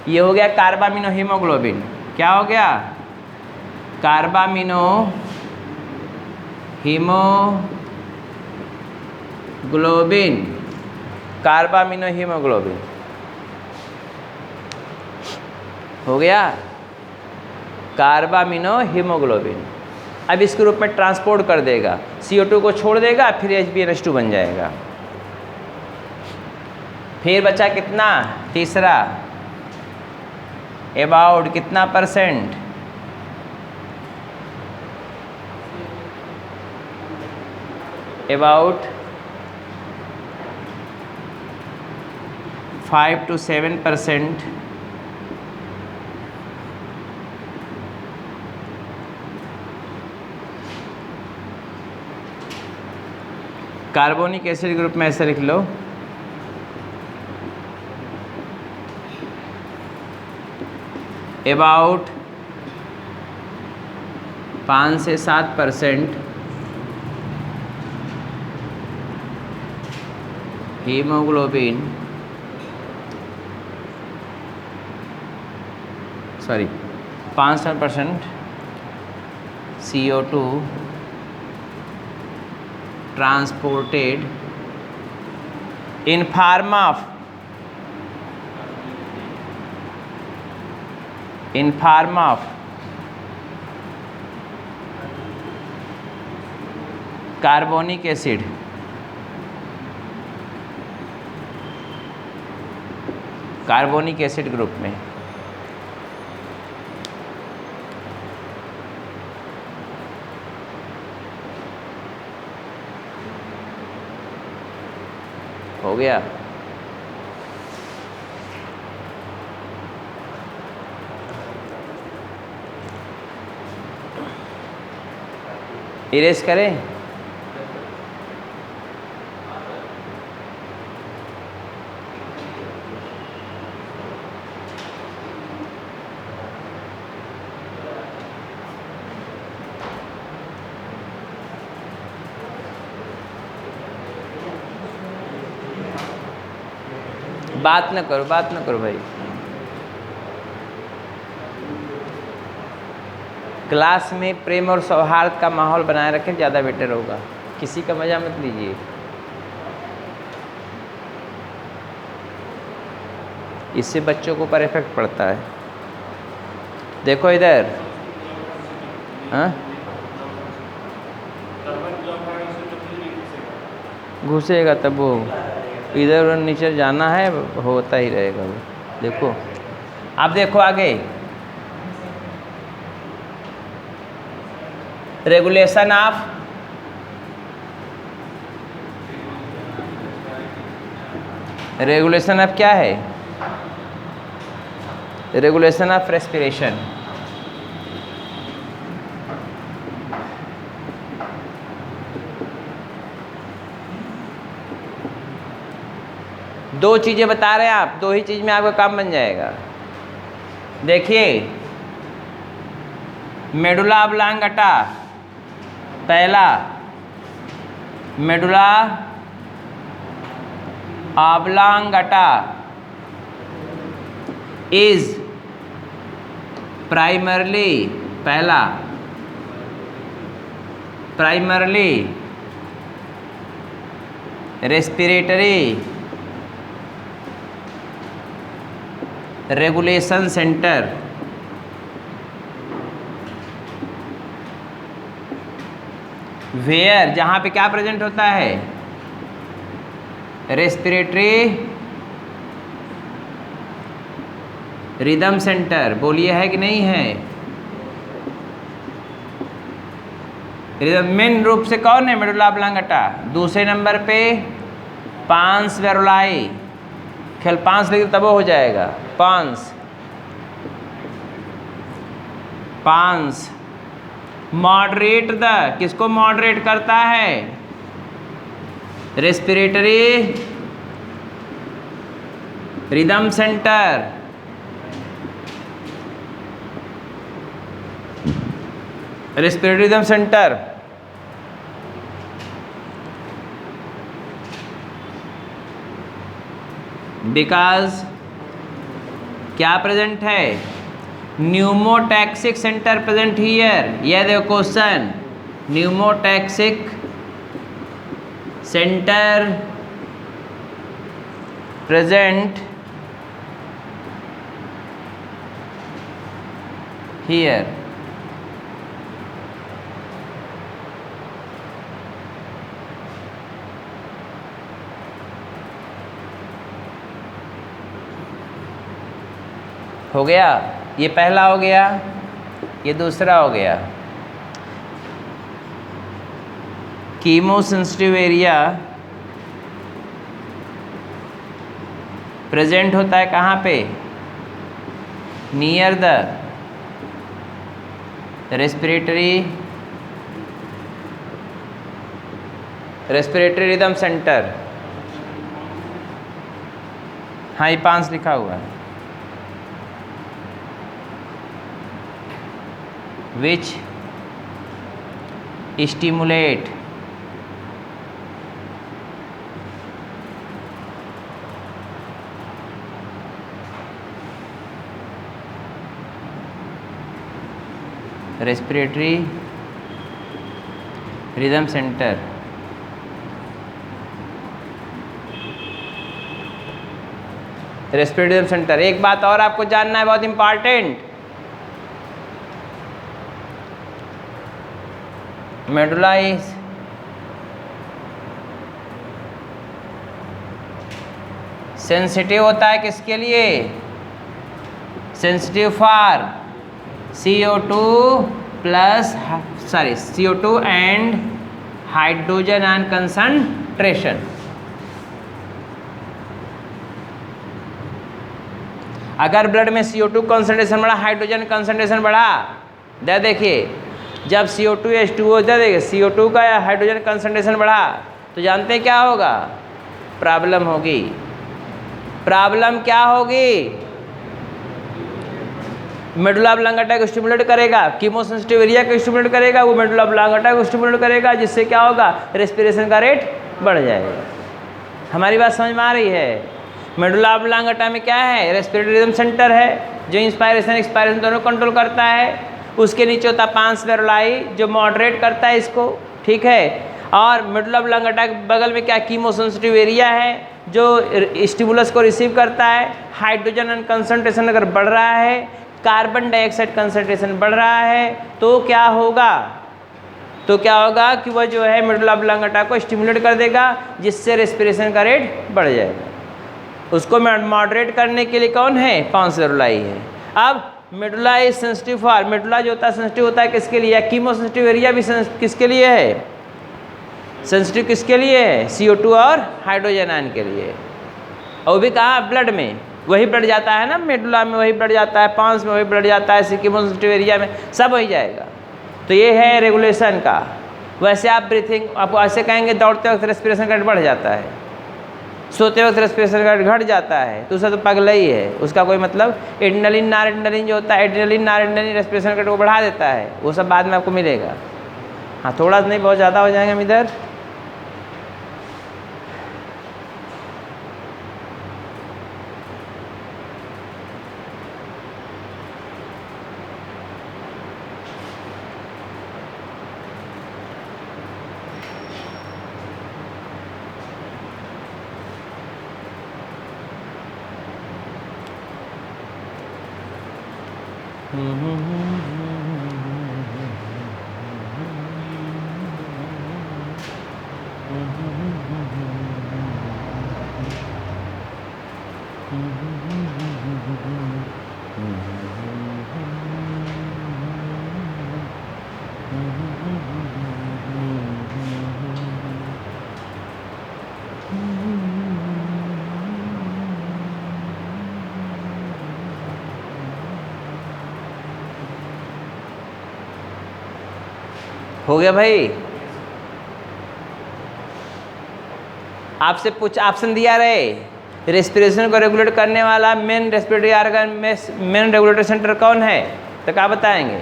[SPEAKER 1] ये हो गया कार्बामिनो हीमोग्लोबिन। क्या हो गया? कार्बामिनो हीमोग्लोबिन, कार्बामिनो हीमोग्लोबिन हो गया। कार्बामिनो हीमोग्लोबिन अब इस ग्रुप में ट्रांसपोर्ट कर देगा, CO2 को छोड़ देगा, फिर HbNH2 बन जाएगा। फिर बचा कितना? तीसरा, अबाउट कितना percent? About 5 to 7%। Carbonic acid group में ऐसे लिख लो, अबाउट 5 से 7% haemoglobin, 5% CO2 transported in form of carbonic acid, carbonic acid group में। हो गया। इरेज करें? बात न करो भाई। क्लास में प्रेम और सौहार्द का माहौल बनाए रखें, ज़्यादा बेटर होगा। किसी का मज़ा मत लीजिए। इससे बच्चों को पर इफेक्ट पड़ता है। देखो इधर, हाँ घुसेगा तब वो इधर उधर नीचे जाना है, होता ही रहेगा वो। देखो आप देखो आगे, रेगुलेशन ऑफ क्या है? Regulation of respiration. 2 चीज़ें बता रहे हैं आप, 2 ही चीज़ में आपका काम बन जाएगा। देखिए मेडुला ऑब्लांगेटा, पहला मेडुला ऑब्लांगेटा इज प्राइमरली, पहला primarily respiratory regulation centre, where, जहाँ पे क्या प्रेजेंट होता है, रेस्पिरेटरी रिदम सेंटर। बोलिए है कि नहीं है? रिदम मेन रूप से कौन है? Medulla oblongata. दूसरे नंबर पे पांस वेरुलाई, खेल पांस लेकिन तब हो जाएगा, पांस पांस मॉडरेट द, किसको मॉडरेट करता है? Respiratory rhythm centre. Respiratory rhythm centre because क्या प्रेजेंट है? Pneumotaxic centre present here. यह देखो question, pneumotaxic centre present here. हो गया, ये पहला हो गया, ये दूसरा हो गया। कीमोसेंसिटिव एरिया प्रेजेंट होता है कहाँ पे? Near the respiratory rhythm centre. हाँ, ये 5 लिखा हुआ है। which stimulate respiratory rhythm center। Respiratory rhythm centre. एक बात और आपको जानना है, बहुत इंपॉर्टेंट, मेडुला इज सेंसिटिव होता है किसके लिए? Sensitive for CO2 plus CO2 and hydrogen ion concentration. अगर ब्लड में CO2 कंसंट्रेशन बढ़ा, हाइड्रोजन कंसंट्रेशन बढ़ा, देखिए जब CO2 H2O, देखिए CO2 का या हाइड्रोजन कंसंट्रेशन बढ़ा तो जानते हैं क्या होगा? प्रॉब्लम होगी। प्रॉब्लम क्या होगी? मेडुला ऑब्लांगेटा को स्टिमुलेट करेगा, कीमोसेंसिटिव एरिया को स्टिमुलेट करेगा, वो मेडुला ऑब्लांगेटा को स्टिमुलेट करेगा, जिससे क्या होगा? रेस्पिरेशन का रेट बढ़ जाएगा। हमारी बात समझ में आ रही है? मेडुला ऑब्लांगेटा में क्या है? रेस्पिरेटरी रिदम सेंटर है, जो इंस्पायरेशन एक्सपायरेशन दोनों कंट्रोल करता है। उसके नीचे होता है पांस वेरुलाई, जो मॉडरेट करता है इसको, ठीक है। और मेडुला ऑब्लांगेटा के बगल में क्या? कीमोसेंसिटिव एरिया है, जो स्टिमुलस को रिसीव करता है। हाइड्रोजन कंसंट्रेशन अगर बढ़ रहा है, कार्बन डाइऑक्साइड कंसंट्रेशन बढ़ रहा है, तो क्या होगा? कि वह जो है मेडुला ऑब्लांगेटा को स्टिमुलेट कर देगा, जिससे रेस्पिरेशन का रेट बढ़ जाएगा। उसको मॉडरेट करने के लिए कौन है? पांस वेरुलाई है। अब medulla is sensitive for, medulla जो होता है सेंसिटिव होता है किसके लिए? कीमोसेंसिटिव एरिया भी किसके लिए है? सेंसिटिव किसके लिए है? CO2 और हाइड्रोजन आयन के लिए। और भी कहाँ? ब्लड में। वही ब्लड जाता है ना, मेडुला में वही ब्लड जाता है, पांस में वही ब्लड जाता है, कीमोसेंसिटिव एरिया में सब वही जाएगा। तो ये है रेगुलेशन का। वैसे आप ब्रीथिंग, आप ऐसे कहेंगे दौड़ते वक्त रेस्पिरेशन का रेट बढ़ जाता है, सोते वक्त रेस्पिरेशन रेट घट जाता है तो उसका तो पगला ही है, उसका कोई मतलब। एड्रेनलिन नॉरएड्रेनलिन जो होता है, एड्रेनलिन नॉरएड्रेनलिन रेस्पिरेशन रेट को बढ़ा देता है, वो सब बाद में आपको मिलेगा। हाँ थोड़ा नहीं, बहुत ज़्यादा हो जाएंगे हम इधर। हो गया भाई? आपसे कुछ ऑप्शन दिया रहे, रेस्पिरेशन को रेगुलेट करने वाला मेन रेस्पिरेटरी ऑर्गन में मेन रेगुलेटरी सेंटर कौन है? तो क्या बताएंगे?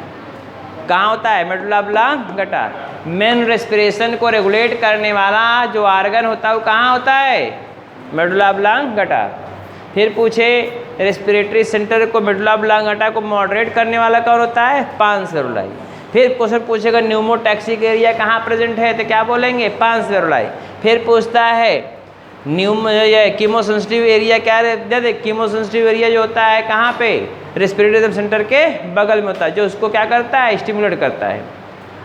[SPEAKER 1] कहाँ होता है? Medulla oblongata. मेन रेस्पिरेशन को रेगुलेट करने वाला जो ऑर्गन होता है वो कहाँ होता है? Medulla oblongata. फिर पूछे रेस्पिरेटरी सेंटर को, मेडुला ऑब्लांगेटा को मॉडरेट करने वाला कौन होता है? पांस वेरुलाई। फिर क्वेश्चन पूछेगा न्यूमोटैक्सिक एरिया कहाँ प्रेजेंट है, तो क्या बोलेंगे? पांस वेरुलाई। फिर पूछता है कीमोसेंसिटिव एरिया क्या है? कीमोसेंसिटिव एरिया जो होता है कहाँ पे? रेस्पिरेटरी सेंटर के बगल में होता है, जो उसको क्या करता है? स्टिमुलेट करता है।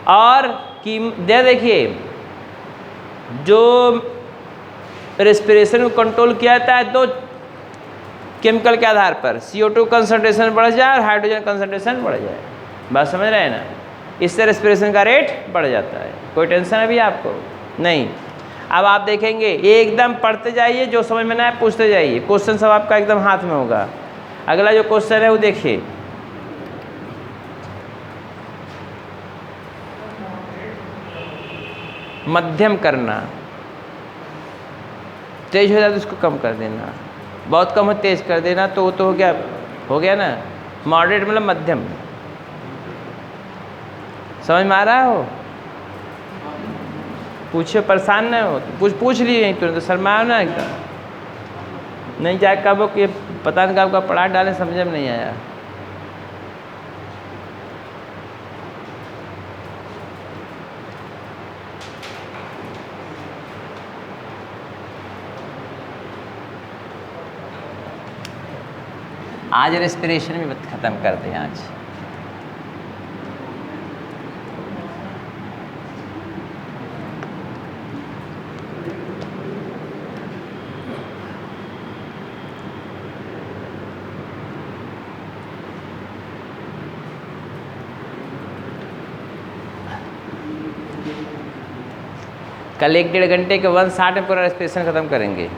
[SPEAKER 1] और देखिए जो रेस्पिरेशन को कंट्रोल किया जाता है दो केमिकल के आधार पर, CO2 कंसंट्रेशन बढ़ जाए और हाइड्रोजन कंसंट्रेशन बढ़ जाए। बात समझ रहे हैं ना? इससे रेस्पिरेशन का रेट बढ़ जाता है। कोई टेंशन अभी आपको नहीं। अब आप देखेंगे एकदम पढ़ते जाइए, जो समझ में ना आए पूछते जाइए, क्वेश्चन सब आपका एकदम हाथ में होगा। अगला जो क्वेश्चन है वो देखिए, मध्यम करना, तेज हो जाए तो उसको कम कर देना, बहुत कम हो तेज कर देना, तो हो गया ना। मॉडरेट मतलब मध्यम। समझ में आ रहा हो? पूछे, परेशान ना हो, पूछ लीजिए तुरंत, तो शर्माओ ना एकदम। नहीं जाए कब कि पता नहीं कब पढ़ा डालें, समझ में नहीं आया। आज रेस्पिरेशन भी ख़त्म कर दें आज। कल 1-1.5 घंटे के 1:60 में पूरा रेस्पिरेशन ख़त्म करेंगे।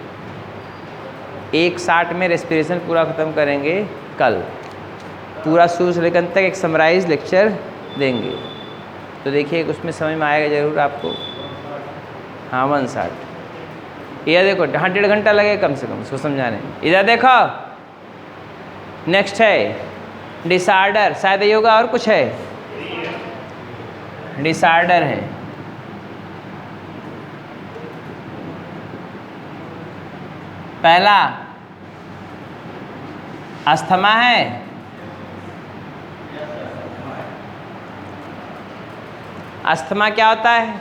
[SPEAKER 1] 1:60 में रेस्पिरेशन पूरा ख़त्म करेंगे कल। पूरा शुरू से लेकर अंत तक एक समराइज लेक्चर देंगे, तो देखिए उसमें समझ में आएगा ज़रूर आपको। हाँ 1:60, यह देखो 1.5 घंटा लगेगा कम से कम उसको समझाने। इधर देखो, नेक्स्ट है डिसऑर्डर, शायद ये होगा और कुछ है, डिसऑर्डर है। पहला अस्थमा है, अस्थमा क्या होता है?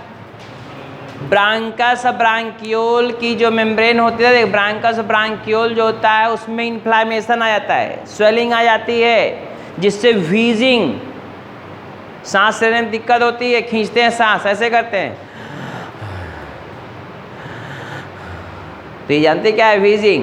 [SPEAKER 1] ब्रांकस ब्रांकियोल की जो मेम्ब्रेन होती है, ब्रांकस ब्रांकियोल जो होता है उसमें इन्फ्लामेशन आ जाता है, स्वेलिंग आ जाती है, जिससे व्हीजिंग, सांस लेने में दिक्कत होती है, खींचते हैं सांस, ऐसे करते हैं। तो ये जानते क्या है व्हीजिंग?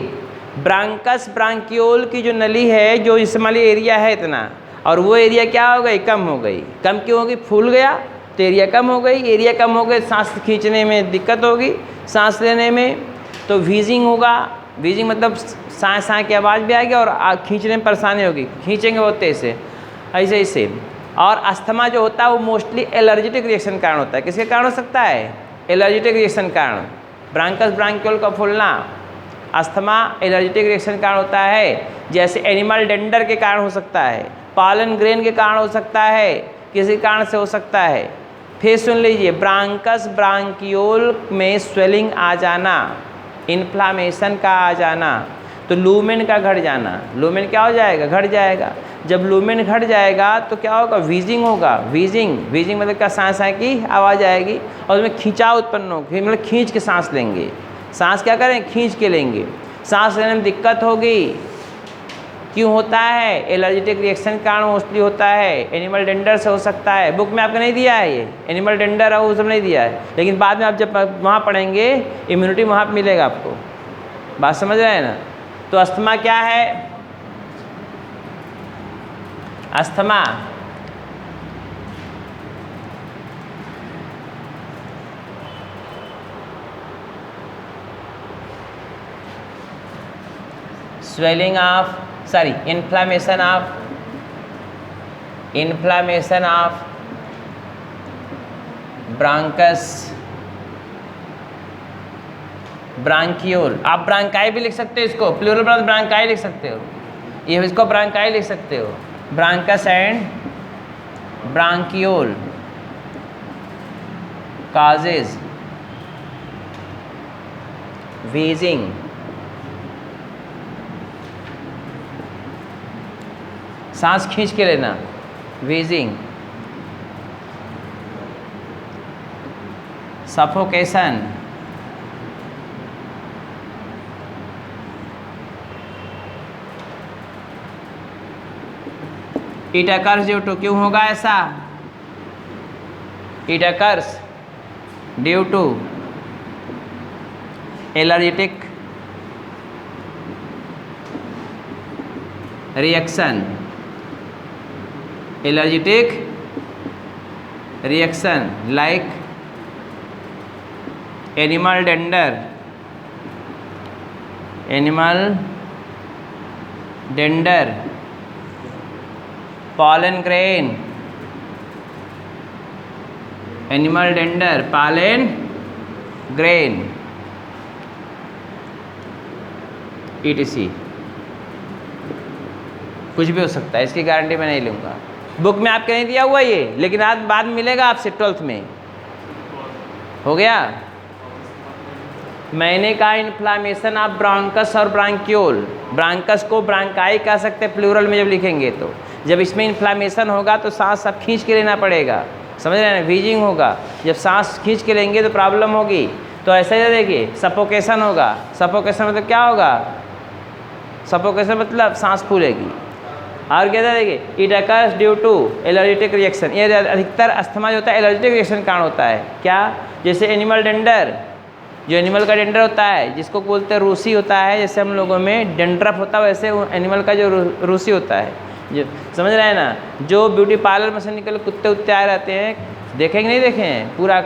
[SPEAKER 1] ब्रांकस ब्रांकियोल की जो नली है, जो इसमें वाली एरिया है इतना, और वो एरिया क्या हो गई? कम हो गई। कम क्यों होगी? फूल गया तो एरिया कम हो गई, एरिया कम हो गई, सांस खींचने में दिक्कत होगी, सांस लेने में, तो व्हीजिंग होगा। व्हीजिंग मतलब सांस की आवाज़ भी आएगी और खींचने में परेशानी होगी, खींचेंगे बहुत तेज से, ऐसे। और अस्थमा जो होता है वो मोस्टली एलर्जेटिक रिएक्शन कारण होता है। किसके कारण हो सकता है? एलर्जेटिक रिएक्शन कारण। ब्रांकस ब्रांकियोल का फूलना अस्थमा एलर्जिटिक रिएक्शन के कारण होता है, जैसे एनिमल डेंडर के कारण हो सकता है, पॉलन ग्रेन के कारण हो सकता है, किसी कारण से हो सकता है। फिर सुन लीजिए, ब्रांकस ब्रांकियोल में स्वेलिंग आ जाना, इन्फ्लामेशन का आ जाना, तो लूमेन का घट जाना। लूमेन क्या हो जाएगा? घट जाएगा। जब लूमेन घट जाएगा तो क्या होगा? वीजिंग होगा। वीजिंग मतलब क्या? सांस आए की आवाज़ आएगी और उसमें खिंचाव उत्पन्न होगी, मतलब खींच के सांस लेंगे। सांस क्या करें? खींच के लेंगे। सांस लेने में दिक्कत होगी। क्यों होता है? एलर्जिटिक रिएक्शन के कारण मोस्टली होता है। एनिमल डेंडर से हो सकता है। बुक में आपको नहीं दिया है ये एनिमल डेंडर और वो सब नहीं दिया है, लेकिन बाद में आप जब वहाँ पढ़ेंगे इम्यूनिटी वहाँ पर मिलेगा आपको। बात समझ रहे हैं ना? तो अस्थमा क्या है? Asthma swelling of inflammation of bronchus ब्रांकियोल। आप ब्रांकाई भी लिख सकते हो, इसको प्लूरल ब्रांकाई लिख सकते हो, ये इसको ब्रांकाई लिख सकते हो। Bronchus and bronchiole causes wheezing, सांस खींच के लेना, wheezing, suffocation, it occurs due to, क्यों होगा ऐसा? It occurs due to allergitic reaction, allergitic reaction like animal dander, pollen grain, animal dander, pollen grain, etc. कुछ भी हो सकता है, इसकी गारंटी मैं नहीं लूँगा। बुक में आपके नहीं दिया हुआ ये, लेकिन आज बाद में मिलेगा आपसे 12th में। हो गया? मैंने कहा इन्फ्लामेशन ऑफ ब्रांकस और ब्रांकियोल। ब्रांकस को ब्रांकाई कह सकते हैं प्लूरल में जब लिखेंगे तो। जब इसमें इन्फ्लामेशन होगा तो सांस सब खींच के लेना पड़ेगा, समझ रहे हैं? वीजिंग होगा। जब सांस खींच के लेंगे तो प्रॉब्लम होगी। तो ऐसे ही देखिए, सफोकेशन होगा। सफोकेशन मतलब क्या होगा? सफोकेशन मतलब सांस फूलेगी। और क्या था? देखिए, it occurs due to allergitic reaction. ये अधिकतर अस्थमा जो होता है एलर्जिटिक रिएक्शन के कारण होता है। क्या? जैसे एनिमल डेंडर, जो एनिमल का डेंडर होता है जिसको बोलते हैं रूसी होता है, जैसे हम लोगों में डेंड्रफ होता है वैसे एनिमल का जो रूसी होता है, जो समझ रहे हैं ना? जो ब्यूटी पार्लर में से निकल कुत्ते उत्ते आए रहते हैं, देखेंगे नहीं देखे हैं? पूरा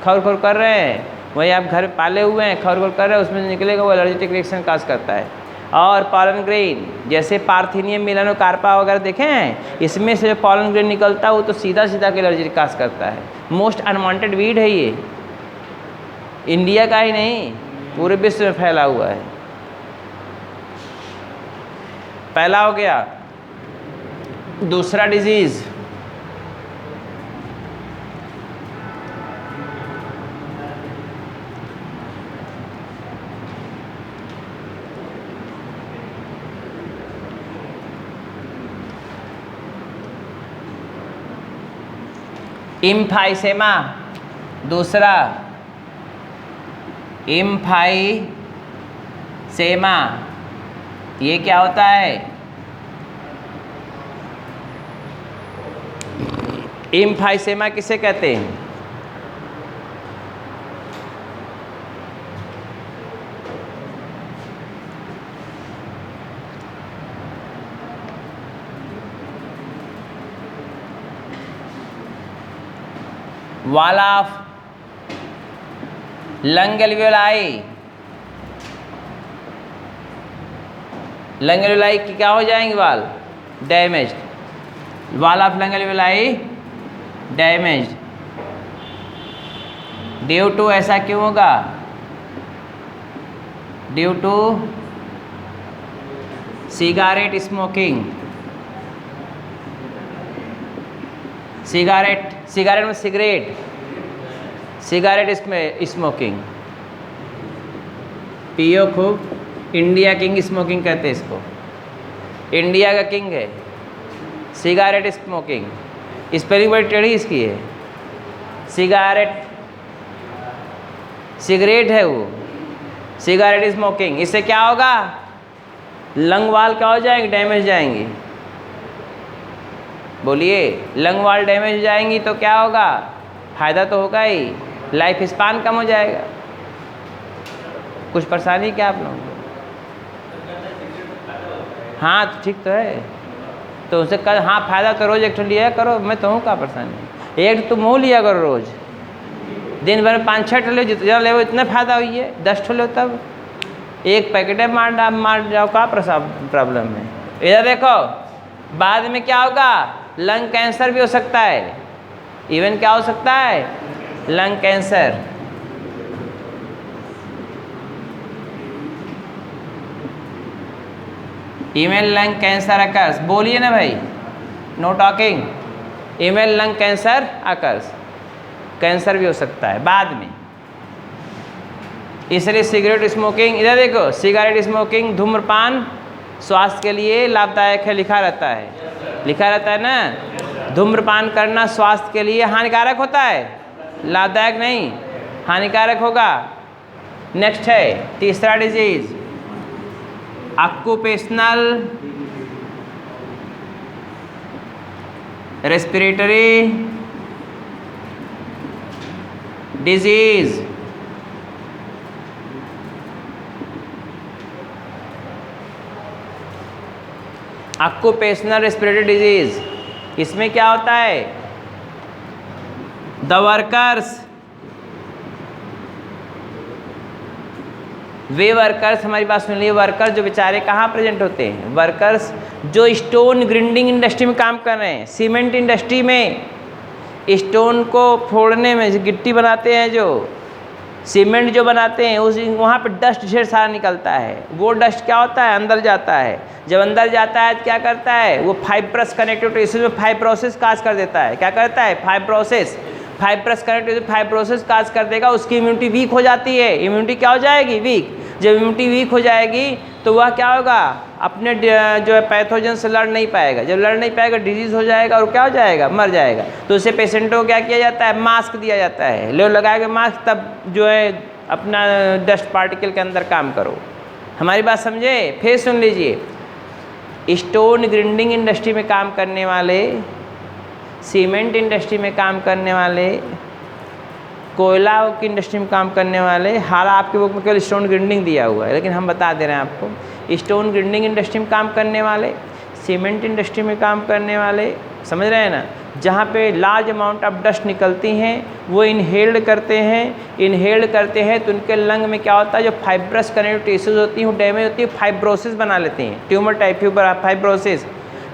[SPEAKER 1] खौर कर रहे हैं, वही आप घर पाले हुए हैं, खौर कर रहे हैं, उसमें निकलेगा वो एलर्जिटिक रिएक्शन काज करता है। और पॉलन ग्रेन, जैसे पार्थिनियम मिलानोकार्पा वगैरह देखे हैं, इसमें से जो पॉलन ग्रेन निकलता है वो तो सीधा के एलर्जी काज करता है। मोस्ट अनवांटेड वीड है ये, इंडिया का ही नहीं पूरे विश्व में फैला हुआ है। पहला हो गया। दूसरा डिजीज इम्फाइसेमा। दूसरा इम्फाइसेमा, ये क्या होता है? इम्फाइसेमा किसे कहते हैं? Wall of lung alveoli, lung alveoli की क्या हो जाएंगे? Wall damaged, wall of lung alveoli damaged due to, ऐसा क्यों होगा? Due to cigarette smoking. Cigarette में सिगरेट, सिगारेट स्मोकिंग। पियो खूब। इंडिया किंग स्मोकिंग कहते हैं इसको, इंडिया का किंग है सिगारेट स्मोकिंग। स्पेलिंग बड़ी टेढ़ी इसकी है। सिगारेट, सिगरेट है वो, सिगारेट स्मोकिंग। इससे क्या होगा? लंग वाल क्या हो जाएंगे? डैमेज जाएंगी। बोलिए, लंग वाल डैमेज हो जाएंगी तो क्या होगा? फायदा तो होगा ही, लाइफ स्पान कम हो जाएगा। कुछ परेशानी क्या आप लोगों को? हाँ तो ठीक तो है, तो उनसे कल हाँ फायदा तो रोज़ एक ठो लिया करो। मैं तो हूँ क्या परेशानी? एक तो मुँह लिया करो रोज़, दिन भर में 5-6 ठो लो, जितना ले इतना फायदा हुई है। 10 ठो लो तब एक पैकेट मार जाओ, का प्रॉब्लम है? इधर देखो, बाद में क्या होगा? लंग कैंसर भी हो सकता है। इवन क्या हो सकता है? Lung cancer. Email lung cancer occurs. बोलिए ना भाई, know talking. Email lung cancer occurs, cancer भी हो सकता है बाद में। इसलिए सिगरेट स्मोकिंग, इधर देखो, सिगरेट स्मोकिंग, धूम्रपान स्वास्थ्य के लिए लाभदायक है, लिखा रहता है, लिखा रहता है ना। धूम्रपान करना स्वास्थ्य के लिए हानिकारक होता है, लाभदायक नहीं, हानिकारक होगा। नेक्स्ट है तीसरा disease, occupational respiratory disease. Occupational respiratory disease, इसमें क्या होता है? द वर्कर्स, वे वर्कर्स, हमारी बात सुन लीजिए, वर्कर्स जो बेचारे कहाँ प्रेजेंट होते हैं? वर्कर्स जो स्टोन ग्रिंडिंग इंडस्ट्री में काम कर रहे हैं, सीमेंट इंडस्ट्री में स्टोन को फोड़ने में, गिट्टी बनाते हैं, जो सीमेंट जो बनाते हैं, उस वहाँ पे डस्ट ढेर सारा निकलता है। वो डस्ट क्या होता है? अंदर जाता है। जब अंदर जाता है तो क्या करता है? वो फाइब्रस कनेक्टिव टिश्यू में फाइब्रोसिस काज कर देता है। क्या करता है? फाइब्रोसिस, फाइब्रस कनेक्टिव फाइब्रोसिस काज कर देगा। उसकी इम्यूनिटी वीक हो जाती है। इम्यूनिटी क्या हो जाएगी? वीक। जब इम्यूनिटी वीक हो जाएगी तो वह क्या होगा? अपने जो है पैथोजन से लड़ नहीं पाएगा। जब लड़ नहीं पाएगा, डिजीज़ हो जाएगा और क्या हो जाएगा? मर जाएगा। तो उसे पेशेंटों को क्या किया जाता है? मास्क दिया जाता है। लो लगा के मास्क, तब जो है अपना डस्ट पार्टिकल के अंदर काम करो। हमारी बात समझे? फिर सुन लीजिए, स्टोन ग्रिंडिंग इंडस्ट्री में काम करने वाले, सीमेंट इंडस्ट्री में काम करने वाले, कोयला की इंडस्ट्री में काम करने वाले, हाल आपके बुक में केवल स्टोन ग्रिंडिंग दिया हुआ है, लेकिन हम बता दे रहे हैं आपको, स्टोन ग्रिंडिंग इंडस्ट्री में काम करने वाले, सीमेंट इंडस्ट्री में काम करने वाले, समझ रहे हैं ना, जहाँ पे लार्ज अमाउंट ऑफ डस्ट निकलती हैं, वो इनहेल्ड करते हैं तो उनके लंग में क्या होता है? जो फाइब्रस कनेक्टिव टिश्यूज होती हैं वो डैमेज होती है, फाइब्रोसिस बना लेती हैं, ट्यूमर टाइप फाइब्रोसिस।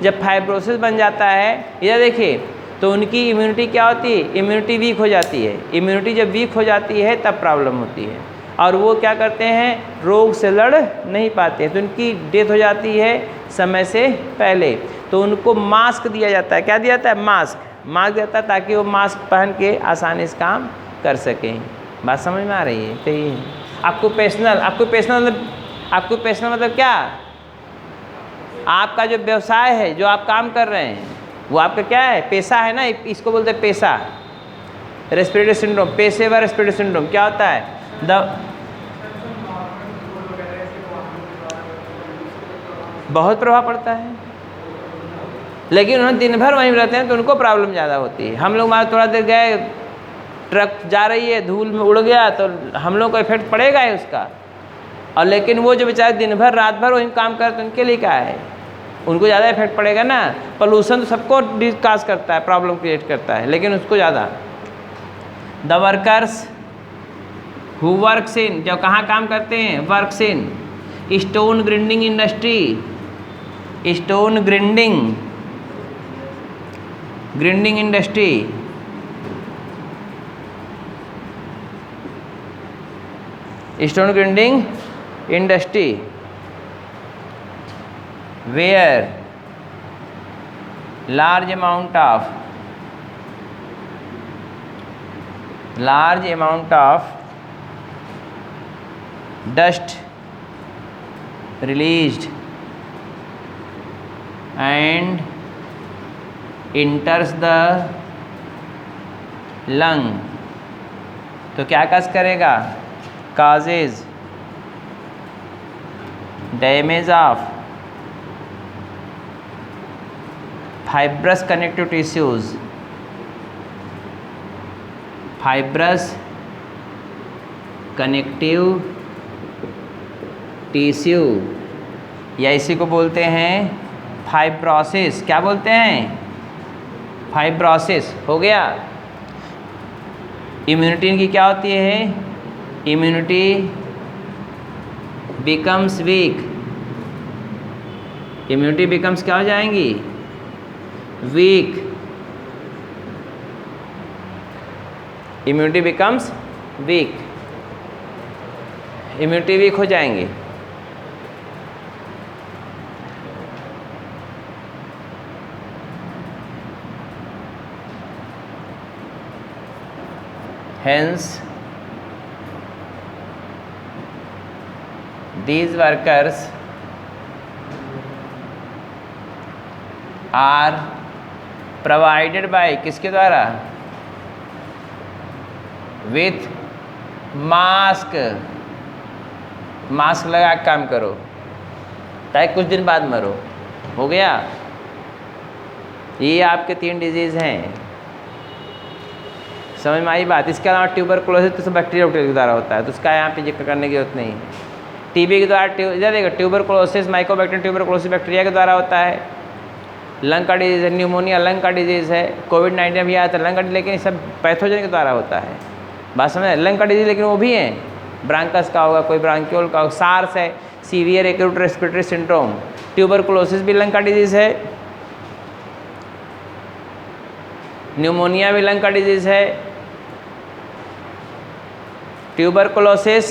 [SPEAKER 1] जब फाइब्रोसिस बन जाता है, इधर देखिए, तो उनकी इम्यूनिटी क्या होती है? इम्यूनिटी वीक हो जाती है। इम्यूनिटी जब वीक हो जाती है तब प्रॉब्लम होती है, और वो क्या करते हैं? रोग से लड़ नहीं पाते, तो उनकी डेथ हो जाती है समय से पहले। तो उनको मास्क दिया जाता है। क्या दिया जाता है? मास्क दिया जाता है, ताकि वो मास्क पहन के आसानी से काम कर सकें। बात समझ में आ रही है? तो ये ऑक्यूपेशनल मतलब क्या? आपका जो व्यवसाय है, जो आप काम कर रहे हैं, वो आपका क्या है? पेशा है ना, इसको बोलते हैं पेशा। रेस्पिरेटरी सिंड्रोम, पेशेवर रेस्पिरेटरी सिंड्रोम क्या होता है? बहुत प्रभाव पड़ता है, लेकिन उन्होंने दिन भर वहीं रहते हैं तो उनको प्रॉब्लम ज़्यादा होती है। हम लोग मान थोड़ा देर गए, ट्रक जा रही है, धूल में उड़ गया, तो हम लोग को इफेक्ट पड़ेगा ही उसका। और लेकिन वो जो बेचारे दिन भर रात भर वहीं काम करते, उनके लिए क्या है? उनको ज़्यादा इफेक्ट पड़ेगा ना। पोल्यूशन तो सबको काज करता है, प्रॉब्लम क्रिएट करता है, लेकिन उसको ज़्यादा। The workers who works in, जो कहाँ काम करते हैं? Works in stone grinding industry, stone grinding industry, stone grinding industry where large amount of dust released and enters the lung, तो क्या कस करेगा? causes damage of fibrous connective tissues, fibrous connective tissue, या इसी को बोलते हैं फाइब्रोसिस। क्या बोलते हैं? फाइब्रोसिस। हो गया। इम्यूनिटी इनकी क्या होती है? Immunity becomes weak, immunity becomes क्या हो जाएंगी? Weak, immunity becomes weak, immunity weak हो जाएंगे। Hence, these workers are provided by किसके द्वारा? With mask. मास्क लगा के काम करो ताकि कुछ दिन बाद मरो। हो गया। ये आपके 3 डिजीज़ हैं, समझ में आई बात? इसके अलावा ट्यूबरकुलोसिस तो सब बैक्टीरिया के द्वारा होता है, तो उसका यहाँ पे जिक्र करने की जरूरत नहीं है। टीबी के द्वारा इधर देखो, ट्यूबरकुलोसिस माइकोबैक्टीरियम ट्यूबरकुलोसिस बैक्टीरिया के द्वारा होता है। लंग का डिजीज़ है, न्यूमोनिया लंग का डिजीज़ है। कोविड-19 भी आया था लंग का, लेकिन ये सब पैथोजन के द्वारा होता है। बात समझ? लंग का डिजीज़ लेकिन वो भी है, ब्रांकस का होगा, कोई ब्रांक्योल का होगा। सार्स है, severe acute respiratory syndrome. Tuberculosis भी लंग का डिजीज़ है, न्यूमोनिया भी लंग का डिजीज़ है। Tuberculosis,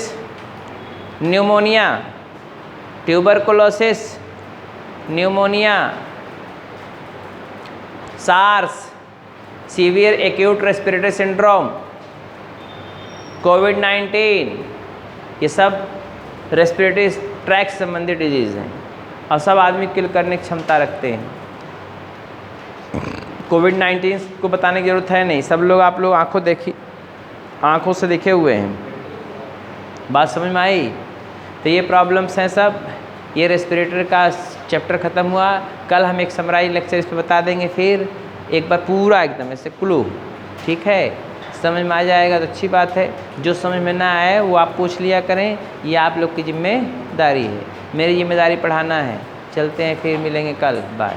[SPEAKER 1] pneumonia, tuberculosis, pneumonia, SARS, severe acute respiratory syndrome, कोविड-19, ये सब रेस्पिरेटरी ट्रैक संबंधित डिजीज़ हैं और सब आदमी किल करने की क्षमता रखते हैं। कोविड-19 को बताने की जरूरत है नहीं, सब लोग आप लोग आँखों से देखे हुए हैं। बात समझ में आई? तो ये प्रॉब्लम्स हैं सब। ये रेस्पिरेटर का चैप्टर ख़त्म हुआ। कल हम एक समराइज लेक्चर इस पर बता देंगे, फिर एक बार पूरा एकदम ऐसे क्लू, ठीक है? समझ में आ जाएगा तो अच्छी बात है। जो समझ में ना आए वो आप पूछ लिया करें, ये आप लोग की जिम्मेदारी है। मेरी जिम्मेदारी पढ़ाना है। चलते हैं, फिर मिलेंगे कल। बाय।